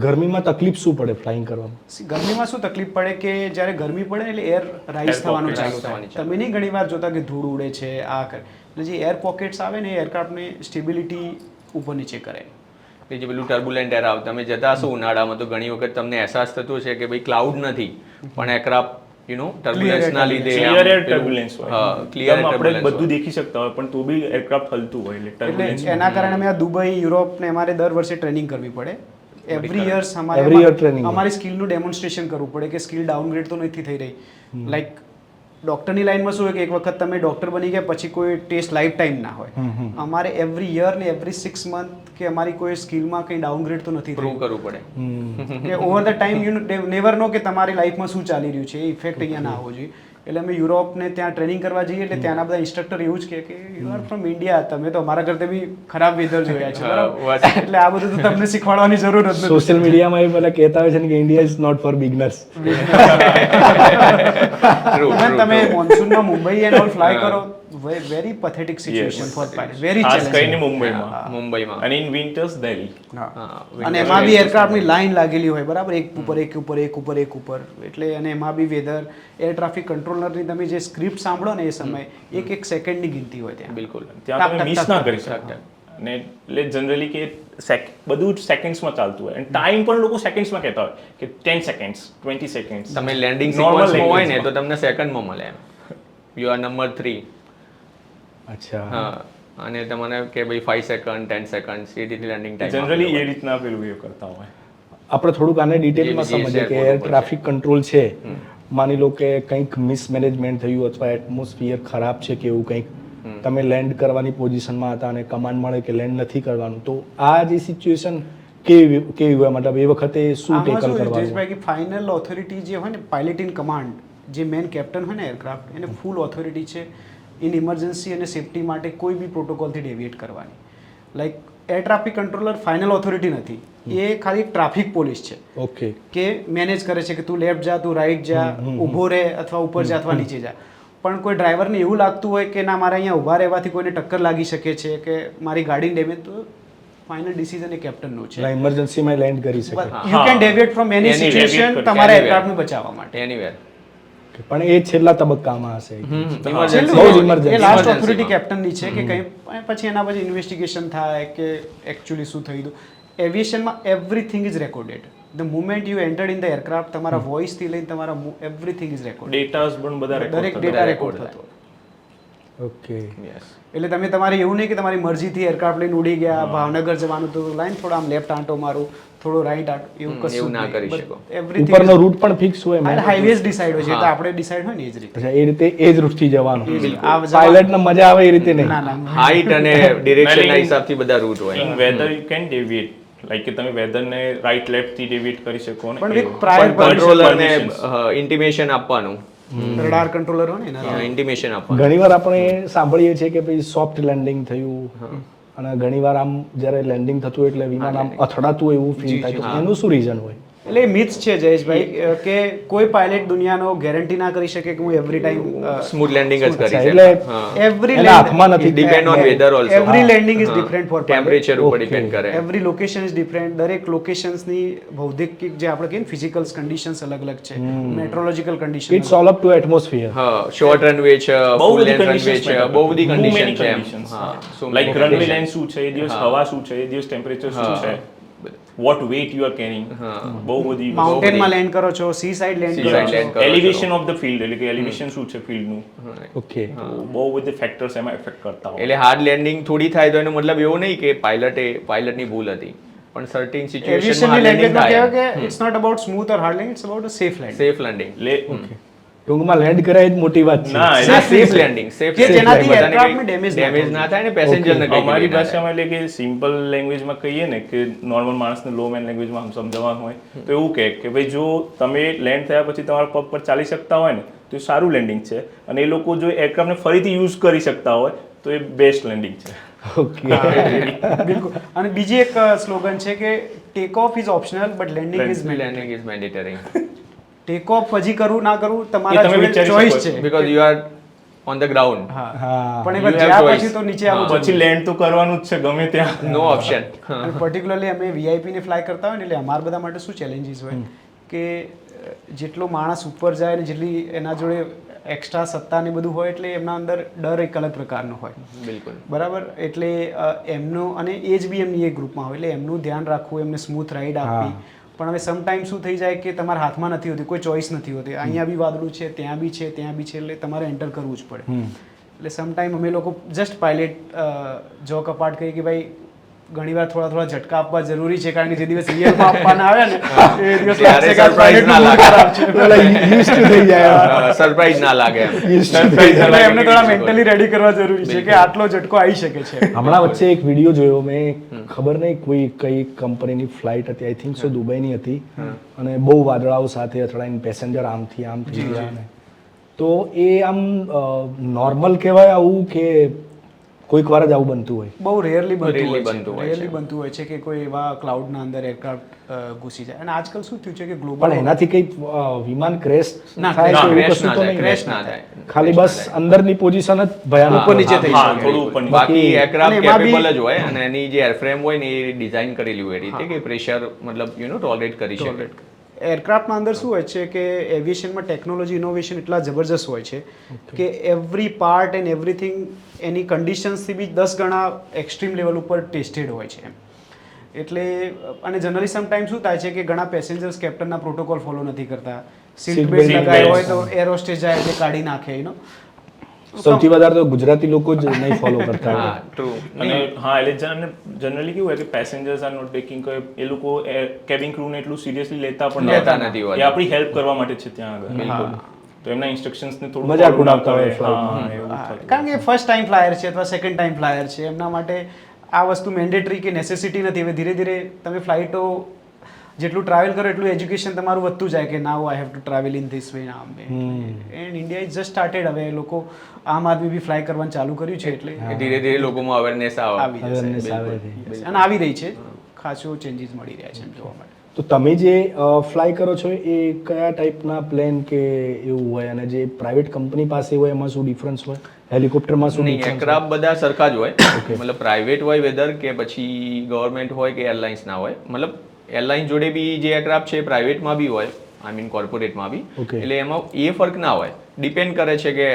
ગરમીમાં તકલીફ શું પડે ફ્લાઇંગ કરવામાં? ગરમીમાં શું તકલીફ પડે કે જ્યારે ગરમી પડે એટલે એર રાઇઝ થવાનું ચાલુ થાય. તમે નહીં ઘણી વાર જોતા કે ધૂળ ઉડે છે, આ કરે, એટલે જે એર પોકેટ્સ આવે ને એ એરક્રાફ્ટને સ્ટેબિલિટી ઉપર નીચે કરે. જે પેલું ટર્બ્યુલન્ટ એર આવે, તમે જતા હશો ઉનાળામાં તો ઘણી વખત તમને અહેસાસ થતો છે કે ભાઈ ક્લાઉડ નથી પણ એરક્રાફ્ટ ટર્બ્યુલન્સના લીધે ક્લિયર એર ટર્બ્યુલન્સ હોય. ક્લિયર આપણે બધું દેખી શકતા હોય પણ તો બી એરક્રાફ્ટ હલતું હોય એટલે ટર્બ્યુલન્સ. એના કારણે અમે આ દુબઈ, યુરોપ ને અમારે દર વર્ષે ટ્રેનિંગ કરવી પડે. એવરી યર્સ અમારી સ્કિલનું ડેમોન્સ્ટ્રેશન કરવું પડે કે સ્કિલ ડાઉનગ્રેડ તો નથી થઈ રહી. લાઈક ડૉક્ટરની લાઈનમાં શું હોય કે એક વખત તમે ડૉક્ટર બની ગયા પછી કોઈ ટેસ્ટ લાઈફ ટાઈમ ના હોય. અમારે એવરી યર ને એવરી 6 મંથ કે અમારી કોઈ સ્કિલમાં કંઈ ડાઉનગ્રેડ તો નથી પ્રૂવ થયું કરવું પડે. કે over the time you never નો કે તમારી લાઈફમાં શું ચાલી રહ્યું છે એ ઇફેક્ટ અહીંયા ના આવવો જોઈએ. એટલે અમે યુરોપને ત્યાં ટ્રેનિંગ કરવા જઈએ એટલે ત્યાંના બધા ઇન્સ્ટ્રક્ટર એવું જ કહે કે યુ આર ફ્રોમ ઇન્ડિયા, તમે તો અમારા કરતા બી ખરાબ વેધર જોયા છે બરાબર, એટલે આ બધું તો તમને શીખવાડવાની જરૂર જ નથી. સોશિયલ મીડિયામાં એ બધા કહેતા હોય છે ને કે India is not for beginners. True. તમે મોન્સૂનમાં મુંબઈ એન્ડ ઓલ ફ્લાય કરો, very pathetic situation for pilot, very ખાસ કરીને ચેલેન્જિંગ. મુંબઈમાં અને ઇન વિન્ટર્સ દિલ્હી. અને એમાં બી એરક્રાફ્ટની લાઈન લાગેલી હોય બરાબર, એક ઉપર એક ઉપર એક ઉપર એક ઉપર, એટલે અને એમાં બી વેધર એર ટ્રાફિક કંટ્રોલરની તમે જે સ્ક્રિપ્ટ સાંભળો ને એ સમય એક એક સેકન્ડની ગિનતી હોય ત્યાં. બિલકુલ. ત્યાં તમે ટક, મિસ ટક, ના ટક, કરી ટક, શકો. અને એટલે જનરલી કે બધું જ સેકન્ડ્સમાં ચાલતું હોય અને ટાઈમ પણ લોકો સેકન્ડ્સમાં કહેતા હોય કે 10 સેકન્ડ્સ 20 સેકન્ડ્સ. તમે લેન્ડિંગ Normal સિક્વન્સમાં હોય ને language તો તમને સેકન્ડમાં મળે એમ. You are number 3. અચ્છા. હા, અને તમને કે ભાઈ 5 સેકન્ડ 10 સેકન્ડ એ રીતે લેન્ડિંગ ટાઈમ જનરલી એ રીતના પેલું એ કરતા હોય. આપણે થોડુંક આને ડિટેલમાં જે સમજીએ કે share એર ટ્રાફિક કંટ્રોલ છે, માની લો કે કંઈક મિસમેનેજમેન્ટ થયું અથવા એટમોસ્ફિયર ખરાબ છે કે એવું કંઈક, તમે લેન્ડ કરવાની પોઝિશનમાં હતા અને કમાન્ડ મળે કે લેન્ડ નથી કરવાનું, તો આ જે સિચ્યુએશન કેવી હોય, મતલબ એ વખતે શું આમાં ટેકલ શું છે કરવાનું? જયેશભાઈ કે ફાઇનલ ઓથોરિટી જે હોય ને પાયલટ ઇન કમાન્ડ, જે મેન કેપ્ટન હોય ને એરક્રાફ્ટ, એને ફૂલ ઓથોરિટી છે ઇન ઇમરજન્સી અને સેફટી માટે કોઈ બી પ્રોટોકોલથી ડેવિએટ કરવાની. Like air traffic controller final authority નથી, એ ખાલી ટ્રાફિક પોલીસ છે ઓકે. કે મેનેજ કરે છે કે તું લેફ્ટ જા, તું રાઈટ જા, ઊભો રહે અથવા ઉપર જા અથવા નીચે જા. પણ કોઈ ડ્રાઈવરને એવું લાગતું હોય કે ના મારે અહીંયા ઊભા રહેવાથી કોઈને ટક્કર લાગી શકે છે કે મારી ગાડી ડેમેજ, તો ફાઇનલ ડિસિઝન એ કેપ્ટનનું છે. ઇમરજન્સીમાં લેન્ડ કરી શકે. You can deviate from any Any situation deviate કરી, તમારા anywhere. એરક્રાફ્ટને બચાવવા માટે. એનીવેર. પણ એ છેલ્લા તબક્કામાં હશે. છેલ્લું બહુ જ એ emergency. લાસ્ટ Emergency ઓથોરિટી માં. કેપ્ટનની છે કે કંઈ પછી એના પછી ઇન્વેસ્ટિગેશન થાય કે એકચ્યુઅલી શું થયું હતું. એવિએશનમાં everything is recorded. The moment you entered in the aircraft, તમારા વોઇસથી લઈને તમારા એવરીથિંગ ઇઝ રેકોર્ડેડ. ડેટાસ પણ બધા દરેક રેકોર્ડ ડેટા રેકોર્ડ થતો. ઓકે. યસ. એટલે તમે તમારે એવું નહીં કે તમારી મરજીથી એરક્રાફ્ટ લઈને ઉડી ગયા, ભાવનગર જવાનું તો લાઈન થોડો આમ લેફ્ટ આંટો મારું, થોડો રાઈટ આંટો, એવું કશું એવું ના કરી શકો. ઉપરનો રૂટ પણ ફિક્સ હોય મેં. હાઈવેઝ ડિસાઈડ હોય છે, એ તો આપણે ડિસાઈડ હોય ને એ જ રીતે. અચ્છા, એ રીતે એ જ રૂટથી જવાનું. આ જવા- પાયલટને મજા આવે એ રીતે નહીં. ના ના હાઈટ અને ડિરેક્શનના Mainly- હિસાબથી બધા રૂટ હોય. In weather you can deviate, like કે તમે વેધરને રાઈટ લેફ્ટ થી ડેવિએટ કરી શકો ને પણ with એવું. prior પણ કંટ્રોલરને permissions. ઇન્ટિમેશન આપવાનું, રડાર કંટ્રોલર હોય ને એના ઇન્ટિમેશન આપવાનું. ઘણીવાર આપણે સાંભળીએ છીએ કે ભાઈ સોફ્ટ લેન્ડિંગ થયું અને ઘણીવાર આમ જ્યારે લેન્ડિંગ થતું હોય એટલે વિમાન આમ અથડાતું હોય એવું ફીલ થાય, તો એનું શું રીઝન હોય? એટલે મિથ્સ છે જયેશભાઈ કે કોઈ પાયલટ દુનિયાનો ગેરંટી ના કરી શકે કે હું એવરી ટાઈમ સ્મૂથ લેન્ડિંગ જ કરી અચ્છા, શકે. એટલે હા. એવરી એના હાથમાં નથી. Depend on weather also. Every landing is different for temperature ઉપર Okay. ડિપેન્ડ કરે. Every location is different. દરેક લોકેશન્સની ભૌતિક જે આપણે કહીએ ફિઝિકલ કન્ડિશન્સ અલગ અલગ છે, meteorological condition. It's all up to atmosphere. હા, શોર્ટ રનવે છે, બહુ ફૂલ બધી લેન્થ રનવે conditions છે, matter બહુ બધી કરતી. Too many કન્ડિશન છે એમ. conditions. હા, so like many runway conditions. Line શું છે, એ દિવસ હવા શું છે, એ દિવસ ટેમ્પરેચર શું છે, what weight you are carrying, બહુ બધી માઉન્ટેનમાં લેન્ડ કરો છો, સી સાઈડ લેન્ડ કરો Seaside છો. land કરો છો. એલિવેશન ઓફ ધ ફિલ્ડ, એટલે કે એલિવેશન શું છે ફિલ્ડનું, ઓકે. બહુ બધી ફેક્ટર્સ એમાં એફેક્ટ કરતા હોય. એટલે હાર્ડ લેન્ડિંગ થોડી થાય તો એનો મતલબ એવો નહીં કે પાયલટની ભૂલ હતી, પણ સર્ટેન સિચ્યુએશનમાં એવિએશનની હાર્ડ લેન્ડિંગ લેંગ્વેજમાં કહેવાય થાય. કે it's not about smooth or hard landing, it's about a safe landing. Safe landing. ટૂંકમાં લેન્ડ કરાય જ મોટી વાત છે. ના, ના, Safe safe landing. Landing, safe કે landing. જેનાથી બધાને aircraft ને કંઈ damage ના damage ના થાય ને પેસેન્જરને કંઈ અમારી ના થાય. ભાષામાં એટલે કે સિમ્પલ લેંગ્વેજમાં કહીએ ને કે નોર્મલ માણસને લો મેન લેંગ્વેજમાં સમજાવવાનું હોય તો એવું કે ભાઈ જો તમે લેન્ડ થયા પછી તમારા પગ પર ચાલી શકતા હોય ને તો એ સારું લેન્ડિંગ છે, અને એ લોકો જો એરક્રાફ્ટને ફરીથી યુઝ કરી શકતા હોય તો એ બેસ્ટ લેન્ડિંગ છે. ઓકે. બિલકુલ. અને બીજી એક સ્લોગન છે કે take off is optional but landing is Landing is mandatory. Take off હજી કરવું ના કરવું એ તમારા તમે જોડે વિચારી ચોઈસ શકો છે. Because you are on the ground. હા હા. પણ You એમાં have જ્યાં choice. પછી તો નીચે આવવું પછી લેન્ડ તો કરવાનું જ છે ગમે ત્યાં. No option. અને પર્ટિક્યુલરલી અમે વીઆઈપી ને ફ્લાય કરતા હોય ને એટલે અમારા બધા માટે શું ચેલેન્જીસ હોય કે જેટલો માણસ ઉપર જાય ને જેટલી એના જોડે એક્સ્ટ્રા સત્તા ને બધું હોય એટલે એમના અંદર ડર એક અલગ પ્રકારનો હોય. બિલકુલ. બરાબર. એટલે એમનો અને એજ બી એમની એક ગ્રુપમાં હોય એટલે એમનું ધ્યાન રાખવું, એમને સ્મૂથ રાઈડ આપવી. પણ હવે સમટાઈમ શું થઈ જાય કે તમારા હાથમાં નથી હોતી, કોઈ ચોઈસ નથી હોતી. અહીંયા બી વાદળું છે, ત્યાં બી છે, ત્યાં બી છે, એટલે તમારે એન્ટર કરવું જ પડે. એટલે સમટાઈમ અમે લોકો જસ્ટ પાયલટ જોક અપાર્ટ કહીએ કે ભાઈ ઘણીવાર થોડા ઝટકા આપવા જરૂરી છે, કારણ કે જે દિવસ રિયલમાં આપવાના આવે ને એ દિવસ ત્યારે લાગશે કે આ surprise pilot ના નું mood લાગે. ખરાબ છે. પેલા used to થઈ જાય સરપ્રાઈઝ ના લાગે એમ. એટલે એમને થોડા મેન્ટલી રેડી કરવા જરૂરી છે કે આટલો ઝટકો આવી શકે છે. હમણાં વચ્ચે એક વિડીયો જોયો મેં, ખબર નહીં કઈ કંપનીની ફ્લાઇટ હતી, આઈ થિંક સો દુબઈની હતી, અને બહુ વાદળાઓ સાથે અથડાઈને પેસેન્જર આમથી આમ થઈ ગયા ને. તો એ આમ નોર્મલ કહેવાય આવું કે કોઈક વાર જ આવું બનતું હોય? બહુ રેરલી Rarely બનતું બનતું હોય હોય છે. છે. રેરલી બનતું હોય છે કે કોઈ એવા ક્લાઉડના અંદર એરક્રાફ્ટ ઘૂસી જાય. અને આજકાલ શું થયું છે કે ગ્લોબલ પણ એનાથી કઈ વિમાન ક્રેશ ના, થાય ના, કે એવું crash કશું ના તો થાય, નહીં? crash ના થાય. ખાલી crash બસ ના થાય. અંદરની પોઝિશન જ ભયાનક ઉપર નીચે થઈ હા, શકે. થોડું ઉપર નીચે. બાકી અને એરક્રાફ્ટ એમાં બી- કેપેબલ જ હોય, અને એની જે એરફ્રેમ હોય ને એ ડિઝાઇન કરેલી હોય એ રીતે કે પ્રેશર મતલબ ટોલરેટ કરી શકે. એરક્રાફ્ટના અંદર શું હોય છે કે એવિએશનમાં ટેકનોલોજી ઇનોવેશન એટલા જબરજસ્ત હોય છે કે એવરી પાર્ટ એન્ડ એવરીથિંગ એની કન્ડિશન્સથી બી 10 ગણા એક્સ્ટ્રીમ લેવલ ઉપર ટેસ્ટેડ હોય છે એમ. એટલે અને જનરલી સમટાઈમ શું થાય છે કે ઘણા પેસેન્જર્સ કેપ્ટનના પ્રોટોકોલ ફોલો નથી કરતા. સીટ Seat બેલ્ટ belt લગાવ્યો હોય belts. તો એર હોસ્ટેસ જાય એટલે કાઢી નાખે સૌથી વધારે તો ગુજરાતી લોકો જ નહીં ફોલો કરતા હોય. હા, true. અને હા એટલે જનરલી કેવું હોય કે પેસેન્જર્સ આર નોટ ટેકિંગ એ લોકો કેબિન ક્રૂને એટલું સિરિયસલી લેતા પણ લેતા નથી હોતા. એ આપણી હેલ્પ કરવા માટે છે ત્યાં આગળ. તો એમના ઇન્સ્ટ્રક્શન્સ ને થોડું મજાક follow ના ઉડાવતા હોય કરે. flight હા, માં. એવું થતું. કારણ કે ફર્સ્ટ ટાઈમ ફ્લાયર છે અથવા સેકન્ડ ટાઈમ ફ્લાયર છે એમના માટે આ વસ્તુ મેન્ડેટરી કે નેસેસિટી નથી. હવે ધીરે ધીરે તમે ફ્લાઇટો જેટલું ટ્રાવેલ કરો એટલું એજ્યુકેશન તમારું વધતું જાય કે now I have to travel in this way આમ and India is just started. હવે લોકો આમ આદમી બી ફ્લાય કરવાનું ચાલુ કર્યું છે એટલે એ ધીરે ધીરે લોકોમાં અવેરનેસ આવે. આવી જશે. Awareness આવે બિલકુલ. છે. અને આવી રહી છે, ખાસો ચેન્જીસ મળી રહ્યા છે એમ જોવા માટે. તો તમે જે ફ્લાય કરો છો એ કયા ટાઈપના પ્લેન કે એવું હોય, અને જે પ્રાઇવેટ કંપની પાસે હોય એમાં શું ડિફરન્સ હોય? હેલિકોપ્ટરમાં શું નહીં, ડિફરન્સ એરક્રાફ્ટ બધા સરખા જ હોય. મતલબ પ્રાઇવેટ હોય વેધર કે પછી ગવર્મેન્ટ હોય કે એરલાઇન્સ ના હોય. મતલબ એરલાઇન્સ જોડે બી જે એરક્રાફ્ટ છે પ્રાઇવેટમાં બી હોય, આઈ મીન કોર્પોરેટમાં બી. Okay. એટલે એમાં એ ફરક ના હોય. ડિપેન્ડ કરે છે કે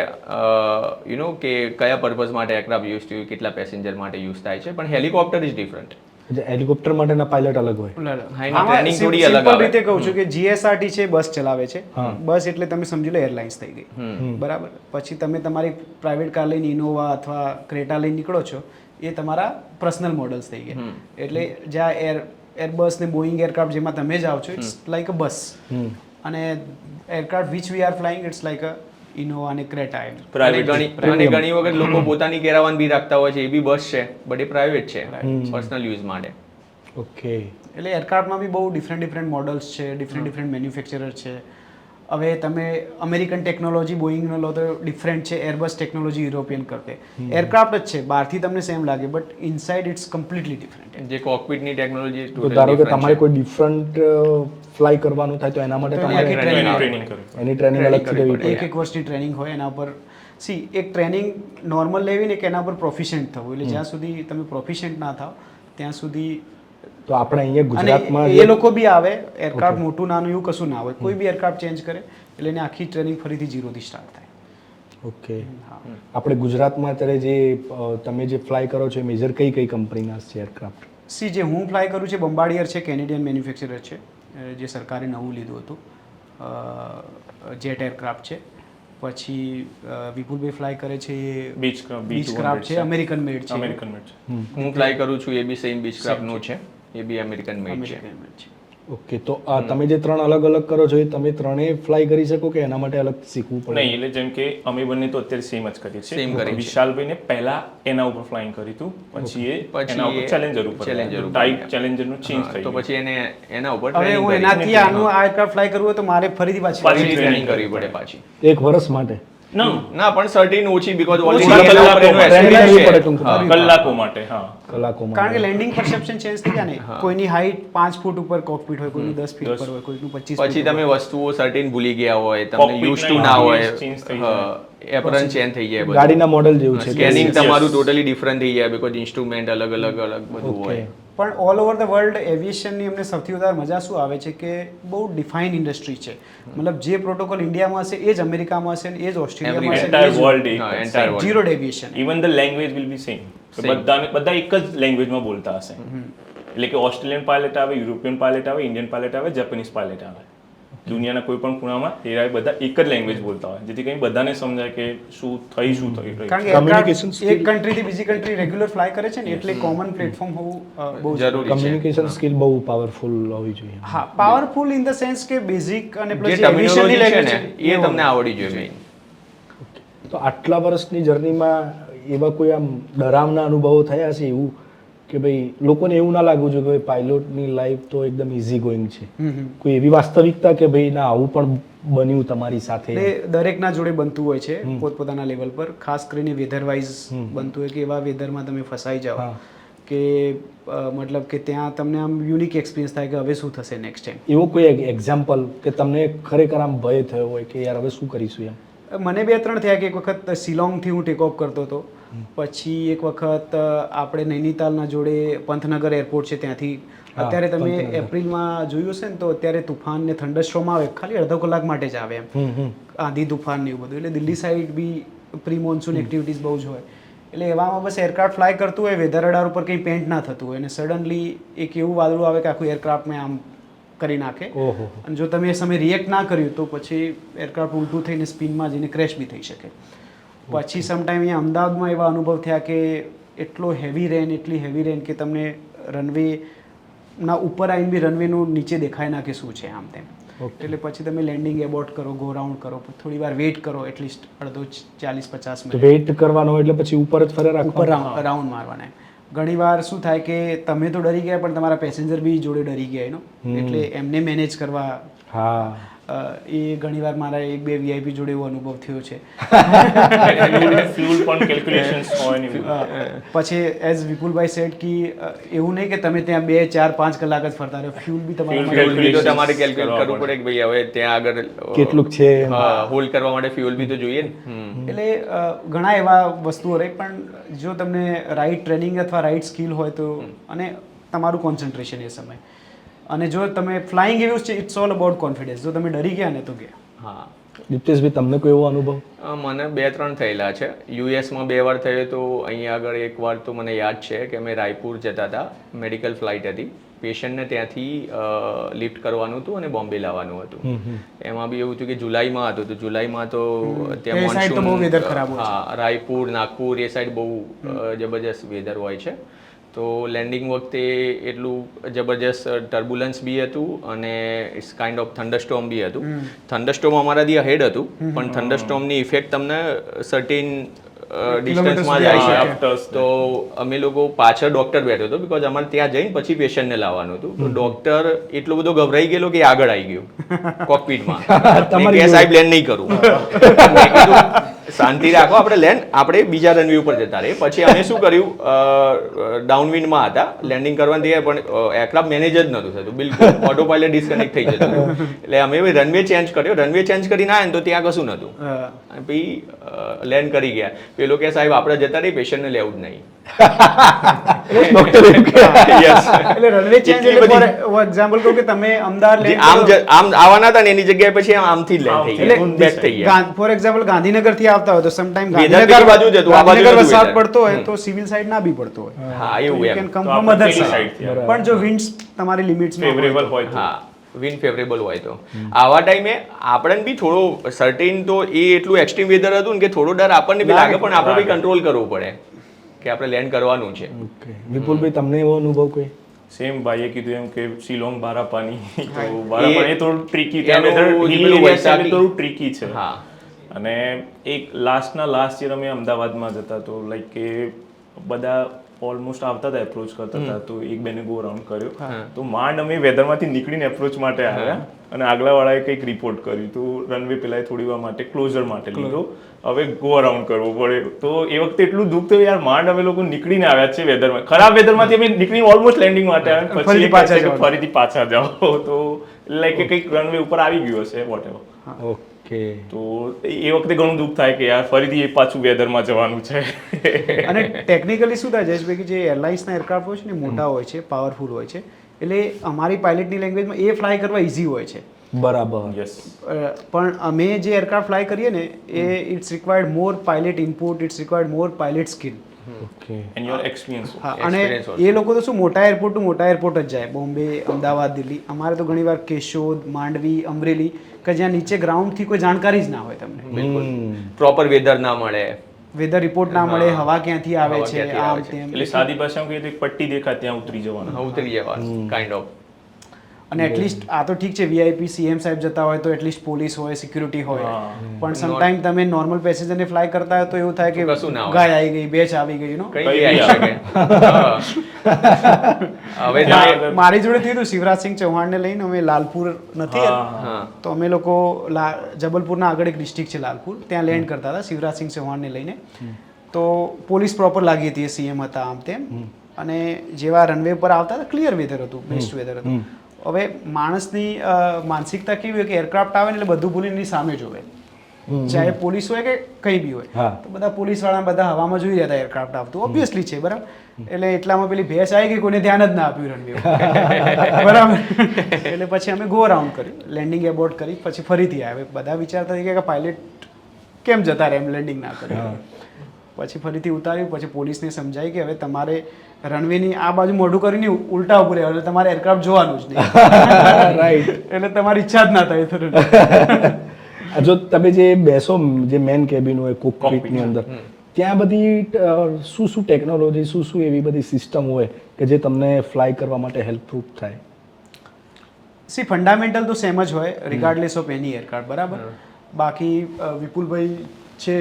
કે કયા પર્પઝ માટે એરક્રાફ્ટ યુઝ થયું, કેટલા પેસેન્જર માટે યુઝ થાય છે. પણ હેલિકોપ્ટર ઇઝ ડિફરન્ટ. હેલિકોપ્ટર માટેના પાયલટ અલગ હોય? હા, એની આમાં training થોડી simple અલગ આવે. રીતે કહું છું કે GSRT છે બસ ચલાવે છે. બસ એટલે તમે સમજી લો એરલાઇન્સ થઈ ગઈ, બરાબર. પછી તમે તમારી પ્રાઇવેટ કાર લઈને ઇનોવા અથવા ક્રેટા લઈને નીકળો છો, એ તમારા પર્સનલ મોડલ્સ થઈ ગયા. એટલે જ્યાં એરબસ ને બોઈંગ એરક્રાફ્ટ જેમાં તમે જાઓ છો ઇટ્સ લાઈક અ બસ, અને aircraft which we are flying it's like a Innova અને ક્રેટા એમ. અને ઘણી વખત લોકો પોતાની કેરાવાન બી રાખતા હોય છે, એ બી બસ છે બટ એ પ્રાઇવેટ છે, પર્સનલ યુઝ માટે. ઓકે. એટલે એરક્રાફ્ટમાં બી બહુ ડિફરન્ટ મોડલ્સ છે, ડિફરન્ટ મેન્યુફેક્ચરર છે. હવે તમે અમેરિકન ટેકનોલોજી બોઈંગનો લો તો ડિફરન્ટ છે, એરબસ ટેકનોલોજી યુરોપિયન કરતે. એરક્રાફ્ટ જ છે, બહારથી તમને સેમ લાગે but inside it's completely different. જે કોકપિટની ટેકનોલોજી તો ધારો કે તમારે કોઈ ડિફરન્ટ ફ્લાય કરવાનું થાય તો એના માટે તો એની તમારે આખી training ટ્રેનિંગ કરે. એની ટ્રેનિંગ અલગથી લેવી પડે. એક વર્ષની ટ્રેનિંગ હોય એના પર. એક ટ્રેનિંગ નોર્મલ લેવી ને કે એના પર પ્રોફિશિયન્ટ થવું. એટલે જ્યાં સુધી તમે પ્રોફિશિયન્ટ ના થાવ ત્યાં સુધી. તો આપણે અહીંયા અને ગુજરાતમાં એ લોકો બી આવે, એરક્રાફ્ટ મોટું નાનું એવું કશું ના હોય, કોઈ બી એરક્રાફ્ટ ચેન્જ કરે એટલે એની આખી ટ્રેનિંગ ફરીથી ઝીરોથી સ્ટાર્ટ થાય. ઓકે. આપણે ગુજરાતમાં અત્યારે જે તમે જે ફ્લાય કરો છો એ મેજર કઈ કંપનીના છે એરક્રાફ્ટ? જે હું ફ્લાય કરું છે બોમ્બાર્ડિયર છે, કેનેડિયન મેન્યુફેક્ચરર છે, જે સરકારે નવું લીધું હતું. જેટ એરક્રાફ્ટ છે. પછી વિપુલભાઈ ફ્લાય કરે છે એ બીચક્રાફ્ટ છે, અમેરિકન મેડ છે. અમેરિકન મેડ છે. હું ફ્લાય કરું છું એ બી સેમ બીચક્રાફ્ટ નું છે, એ બી અમેરિકન મેડ છે. અમેરિકન મેડ છે. ઓકે. તો તમે જે ત્રણ અલગ અલગ કરો છો એ તમે ત્રણેય ફ્લાય કરી શકો કે એના માટે અલગ શીખવું પડે? નહીં, એટલે જેમ કે અમે બંને તો અત્યારે સેમ જ કરીએ છીએ. Same કરીએ છીએ. વિશાલભાઈને પહેલા એના ઉપર ફ્લાઇંગ કર્યું હતું, પછી એના ઉપર ચેલેન્જર ઉપર ટાઈપ ચેલેન્જરનું ચેન્જ થઈ તો ગયું. પછી એને એના ઉપર હવે હું એનાથી આનું આ એરક્રાફ્ટ ફ્લાય કરવું હોય તો મારે ફરીથી પાછી ટ્રેનિંગ કરવી પડે પાછી. એક વર્ષ માટે? ના પણ સર્ટેન ઓછી બીકોઝ ઓછી ઓલરેડી એના ઉપર એનું training experience કરવી પડે છે. ટૂંકમાં. કલાકો માટે. હા, કલાકોમાં? કારણ કે લેન્ડિંગ પરસેપ્શન ચેન્જ થઈ જાય ને. કોઈની હાઈટ 5 ફૂટ ઉપર કોકપીટ હોય, કોઈનું 10 ફીટ પર હોય, કોઈનું 25 પછી ફીટ તમે વસ્તુઓ સર્ટેન ભૂલી ગયા હોય, તમને Cockpit યુઝ ટુ ના ના interiors હોય, change થઈ એપરન ચેન્જ થઈ જાય બધું. ગાડીના મોડલ જેવું છે? Scanning Yes. તમારું ટોટલી ડિફરન્ટ થઈ જાય બીકોઝ ઇન્સ્ટ્રુમેન્ટ અલગ બધું ઓકે. હોય. પણ ઓલ ઓવર ધ વર્લ્ડ એવિએશનની અમને સૌથી વધારે મજા શું આવે છે કે બહુ ડિફાઇન ઇન્ડસ્ટ્રી છે. મતલબ જે પ્રોટોકોલ ઇન્ડિયામાં હશે એ જ અમેરિકામાં હશે ને એ જ ઓસ્ટ્રેલિયામાં હશે, entire world હા, એક જ. entire world. Zero deviation. Even the language will be same. બધા એક જ લેંગ્વેજમાં બોલતા હશે. એટલે કે ઓસ્ટ્રેલિયન પાયલટ આવે, યુરોપિયન પાયલટ આવે, ઇન્ડિયન પાયલટ આવે, જેપનીઝ પાયલટ આવે. દુનિયાના કોઈ પણ ખૂણામાં એ બધા એક જ લેંગ્વેજ બોલતા હોય, જેથી કંઈ બધાને સમજાય કે શું થઈ રહ્યું કારણ છે. કે Communication aircraft એક કન્ટ્રીથી બીજી કન્ટ્રી રેગ્યુલર ફ્લાય કરે છે ને, એટલે કોમન પ્લેટફોર્મ હોવું બહુ જરૂરી છે. કમ્યુનિકેશન સ્કિલ બહુ પાવરફુલ હોવી જોઈએ. હા, પાવરફુલ ઇન ધ સેન્સ કે બેઝિક અને જે પ્લસ ટર્મિનોલોજી છે ને એ તમને આવડી જોઈએ મેઇન. તો આટલા વર્ષની જર્નીમાં એવા કોઈ આમ ડરાવના અનુભવો થયા છે એવું કે ભાઈ લોકોને એવું ના લાગવું જોઈએ કે ભાઈ પાયલોટની લાઈફ તો એકદમ ઇઝી ગોઈંગ છે, કોઈ એવી વાસ્તવિકતા કે ભાઈ ના આવું પણ બન્યું તમારી સાથે? એટલે દરેકના જોડે બનતું હોય છે પોતપોતાના લેવલ પર, ખાસ કરીને વેધર વાઇઝ બનતું હોય કે એવા વેધરમાં તમે ફસાઈ જાઓ કે મતલબ કે ત્યાં તમને આમ યુનિક એક્સપિરિયન્સ થાય કે હવે શું થશે નેક્સ્ટ ટાઈમ. એવો કોઈ એક્ઝામ્પલ કે તમને ખરેખર આમ ભય થયો હોય કે યાર હવે શું કરીશું એમ? મને 2-3 થયા કે એક વખત શિલોંગથી હું ટેક ઓફ કરતો હતો, પછી એક વખત આપણે નૈનીતાલના જોડે પંથનગર એરપોર્ટ છે ત્યાંથી, અત્યારે તમે એપ્રિલમાં જોયું હશે ને તો અત્યારે તુફાન ને થંડરસ્ટોર્મ આવે ખાલી અડધો કલાક માટે જ આવે એમ, આંધી તુફાન ને એવું બધું. એટલે દિલ્હી સાઈડ બી પ્રી મોન્સૂન એક્ટિવિટીઝ બહુ જ હોય, એટલે એવામાં બસ એરક્રાફ્ટ ફ્લાય કરતું હોય, વેધર રડાર ઉપર કંઈ પેન્ટ ના થતું હોય, અને સડનલી એક એવું વાદળું આવે કે આખું એરક્રાફ્ટને આમ કરી નાખે, અને જો તમે એ સમયે રિએક્ટ ના કર્યું તો પછી એરક્રાફ્ટ ઉલટું થઈને સ્પિનમાં જઈને ક્રેશ બી થઈ શકે. પછી સમટાઈમ અહીંયા અમદાવાદમાં એવા અનુભવ થયા કે એટલો હેવી રેન, એટલી હેવી રેન કે તમને રનવેના ઉપર આવીને બી રનવેનું નીચે દેખાય ના કે શું છે આમ તેમ. એટલે પછી તમે લેન્ડિંગ એબોર્ટ કરો, ગો રાઉન્ડ કરો, થોડી વાર વેઇટ કરો, એટલીસ્ટ અડધો 40-50 મિનિટ વેઇટ કરવાનો એટલે પછી ઉપર જ ફરે ઉપર રાઉન્ડ મારવાના. ઘણી વાર શું થાય કે તમે તો ડરી ગયા પણ તમારા પેસેન્જર બી જોડે ડરી ગયા એનો, એટલે એમને મેનેજ કરવા. હા, એ ઘણીવાર મારા 1-2 વીઆઈપી જોડે એવો અનુભવ થયો છે. ફ્યુલ પણ કેલ્ક્યુલેશન્સ હોય ને. પછી એઝ વિપુલભાઈ સેડ કે એવું નહીં કે તમે ત્યાં 2-4-5 કલાક જ ફરતા રહો, ફ્યુલ બી તમારા ફ્યુલ બી તો તમારે કેલ્ક્યુલેટ કરવું પડે કે ભાઈ હવે ત્યાં આગળ કેટલુંક છે હોલ્ડ કરવા માટે ફ્યુલ બી તો જોઈએ ને. એટલે ઘણા એવા વસ્તુઓ રહે, પણ જો તમને રાઈટ ટ્રેનિંગ અથવા રાઈટ સ્કિલ હોય તો, અને તમારું કોન્સન્ટ્રેશન એ સમય, અને જો તમે ફ્લાઇંગ એવું છે, ઇટ્સ ઓલ અબાઉટ કોન્ફિડન્સ. જો તમે ડરી ગયા ને તો ગયા. હા, દીપ્તેશભાઈ તમને કોઈ એવો અનુભવ? મને 2-3 થયેલા છે. યુએસમાં 2 વાર થયો તો અહીંયા આગળ એક વાર તો મને યાદ છે કે અમે રાયપુર જતા હતા, મેડિકલ ફ્લાઇટ હતી, પેશન્ટને ત્યાંથી લિફ્ટ કરવાનું હતું અને બોમ્બે લાવવાનું હતું. એમાં બી એવું હતું કે જુલાઈમાં હતું, તો જુલાઈમાં તો ત્યાં મોન્સૂન, હા, રાયપુર, નાગપુર એ સાઈડ બહુ જબરજસ્ત વેધર હોય છે. તો લેન્ડિંગ વખતે એટલું જબરજસ્ત ટર્બ્યુલન્સ બી હતું અને ઇટ્સ કાઇન્ડ ઓફ થંડરસ્ટોર્મ બી હતું. થંડરસ્ટોર્મ અમારાથી અહેડ હતું, પણ થંડરસ્ટોર્મની ઇફેક્ટ તમને સર્ટેન ડિસ્ટન્સમાં જાય છે. તો અમે લોકો પાછળ ડૉક્ટર બેઠો હતો, બિકોઝ અમારે ત્યાં જઈને પછી પેશન્ટને લાવવાનું હતું. તો ડૉક્ટર એટલો બધો ગભરાઈ ગયેલો કે આગળ આવી ગયો કોકપીટમાં, કે સાહેબ લેન્ડ નહીં કરું. શાંતિ રાખો, આપણે લેન્ડ, આપણે બીજા રનવે ઉપર જતા રહીએ. પછી અમે શું કર્યું, ડાઉનવિન્ડમાં હતા, લેન્ડિંગ કરવાની તૈયાર, પણ એરક્રાફ્ટ મેનેજ જ નહોતું થતું, બિલકુલ ઓટો પાયલટ ડિસ્કનેક્ટ થઈ જતું. એટલે અમે રનવે ચેન્જ કર્યો, રનવે ચેન્જ કરીને આવ્યા ને તો ત્યાં કશું નહોતું, પછી લેન્ડ કરી ગયા. પેલો કે સાહેબ આપણે જતા રહી, પેશન્ટને લેવું જ નહીં. એટલે રનવે ચેન્જ એટલે ફોર એક્ઝામ્પલ કહું કે તમે અમદાવાદ આમ આવવાના હતા ને એની જગ્યાએ પછી આમથી જ લેન્ડ થઈ ગયા, બેક થઈ ગયા. ફોર એક્ઝામ્પલ ગાંધીનગર થી આવતા હોય તો સમટાઈમ ગાંધીનગર બાજુ જ હતું, આ બાજુ ગાંધીનગર વરસાદ પડતો હોય તો સિવિલ સાઈડ ના બી પડતો હોય. હા, એવું You M. can come from other side. પણ જો વિન્ડ્સ તમારી લિમિટ્સમાં ફેવરેબલ હોય તો. હા, વિન્ડ ફેવરેબલ હોય તો આવા ટાઈમે આપણને બી થોડો સર્ટેન, તો એ એટલું એક્સ્ટ્રીમ વેધર હતું ને કે થોડો ડર આપણને બી લાગે, પણ આપણે બી કંટ્રોલ કરવું પડે કે આપણે લેન્ડ કરવાનું છે. વિપુલભાઈ તમને એવો અનુભવ કોઈ? સેમ ભાઈએ કીધું એમ કે શિલોંગ બારાપાની, તો બારાપાની થોડું ટ્રિકી, થોડું ટ્રિકી છે. હા, અને એક લાસ્ટ યર અમે અમદાવાદમાં જતા, તો લાઈક કે બધા ઓલમોસ્ટ આવતા હતા, એપ્રોચ કરતા હતા, તો એક બેને ગો રાઉન્ડ કર્યો, તો માંડ અમે વેધરમાંથી નીકળીને એપ્રોચ માટે આવ્યા, અને આગલા વાળાએ કંઈક રિપોર્ટ કર્યું, તો રનવે પેલા થોડી વાર માટે ક્લોઝર માટે લીધો, હવે ગો રાઉન્ડ કરવો પડે. તો એ વખતે એટલું દુઃખ થયું યાર, માંડ અમે લોકો નીકળીને આવ્યા છે વેધરમાં, ખરાબ વેધરમાંથી અમે નીકળીને ઓલમોસ્ટ લેન્ડિંગ માટે આવ્યા, પછી ફરીથી પાછા જાઓ, તો લાઈક કંઈક રનવે ઉપર આવી ગયું હશે વોટ એવર. ઓકે, તો એ વખતે ઘણું દુઃખ થાય કે યાર ફરીથી એ પાછું વેધરમાં જવાનું છે. અને ટેકનિકલી શું થાય જયેશભાઈ કે જે એરલાઇન્સના એરક્રાફ્ટ હોય છે ને મોટા હોય છે, પાવરફુલ હોય છે, એટલે અમારી પાયલટની લેંગ્વેજમાં એ ફ્લાય કરવા ઇઝી હોય છે. બરાબર. યસ. પણ અમે જે એરક્રાફ્ટ ફ્લાય કરીએ ને એ it's required more pilot input, it's required more pilot skill. Okay and your experience. હા, અને Experience also. એ લોકો તો શું મોટા એરપોર્ટ ટુ મોટા એરપોર્ટ જ જાય, બોમ્બે, અમદાવાદ, દિલ્હી. અમારે તો ઘણીવાર કેશોદ, માંડવી, અમરેલી, કે જ્યાં નીચે ગ્રાઉન્ડથી કોઈ જાણકારી જ ના હોય તમને. બિલકુલ પ્રોપર વેધર ના મળે, વેધર રિપોર્ટ ના મળે, હવા ક્યાંથી આવે હવા છે, ક્યાંથી આમ આવે છે. તેમ. એટલે સાદી ભાષામાં કહીએ તો એક પટ્ટી દેખાય ત્યાં ઉતરી જવાનું. ઉતરી જવાનું કાઇન્ડ ઓફ. અને એટલીસ્ટ આ તો ઠીક છે, વીઆઈપી સીએમ સાહેબ જતા હોય તો એટલીસ્ટ પોલીસ હોય, સિક્યુરિટી હોય, પણ સમટાઈમ તમે નોર્મલ પેસેન્જરને ફ્લાય કરતા હોય તો એવું થાય કે કશું ના હોય. ગાય આવી ગઈ, બેચ આવી ગઈ, યુ નો. કઈ બી આવી શકે. હા. હવે તમે મારી જોડે થયું હતું, શિવરાજસિંહ ચૌહાણને લઈને અમે લાલપુર નથી, હા તો અમે લોકો જબલપુરના આગળ એક ડિસ્ટ્રિક્ટ છે લાલપુર, ત્યાં લેન્ડ કરતા હતા શિવરાજસિંહ ચૌહાણને લઈને. તો પોલીસ પ્રોપર લાગી હતી, સીએમ હતા, આમ તેમ. અને જેવા રનવે પર આવતા હતા, ક્લિયર વેધર હતું, બેસ્ટ વેધર હતું. હવે માણસની માનસિકતા કેવી હોય કે એરક્રાફ્ટ આવે ને એટલે બધું ભૂલીને એની સામે જોવે, ચાહે પોલીસ હોય કે કંઈ બી હોય. હા. તો બધા પોલીસવાળા બધા હવામાં જોઈ રહ્યા હતા એરક્રાફ્ટ આવતું, ઓબ્વિયસલી છે, બરાબર. એટલે એટલામાં પેલી ભેંસ આવી ગઈ, કોઈને ધ્યાન જ ના આપ્યું રનવે, બરાબર. એટલે પછી અમે ગો રાઉન્ડ કર્યું, લેન્ડિંગ એબોર્ટ કરી, પછી ફરીથી આવે. બધા વિચારતા હતા કે પાયલટ કેમ જતા રહે, એમ લેન્ડિંગ ના કર્યું. પછી ફરીથી ઉતાર્યું, પછી પોલીસને સમજાય કે હવે તમારે રનવેની આ બાજુ મોઢું કરીને ઉલટા ઉભું રહેવાનું, એટલે તમારે એરક્રાફ્ટ જોવાનું જ નહીં. રાઈટ. એટલે તમારી ઈચ્છા જ ના થાય થોડું. જો તમે જે બેસો, જે મેન કેબિન હોય કોકપિટની અંદર, ત્યાં બધી શું શું ટેકનોલોજી, શું શું એવી બધી સિસ્ટમ હોય કે જે તમને ફ્લાય કરવા માટે હેલ્પફુલ થાય? સી ફંડામેન્ટલ તો સેમ જ હોય, રિગાર્ડલેસ ઓફ એની એરક્રાફ્ટ, બરાબર. બાકી વિપુલભાઈ છે,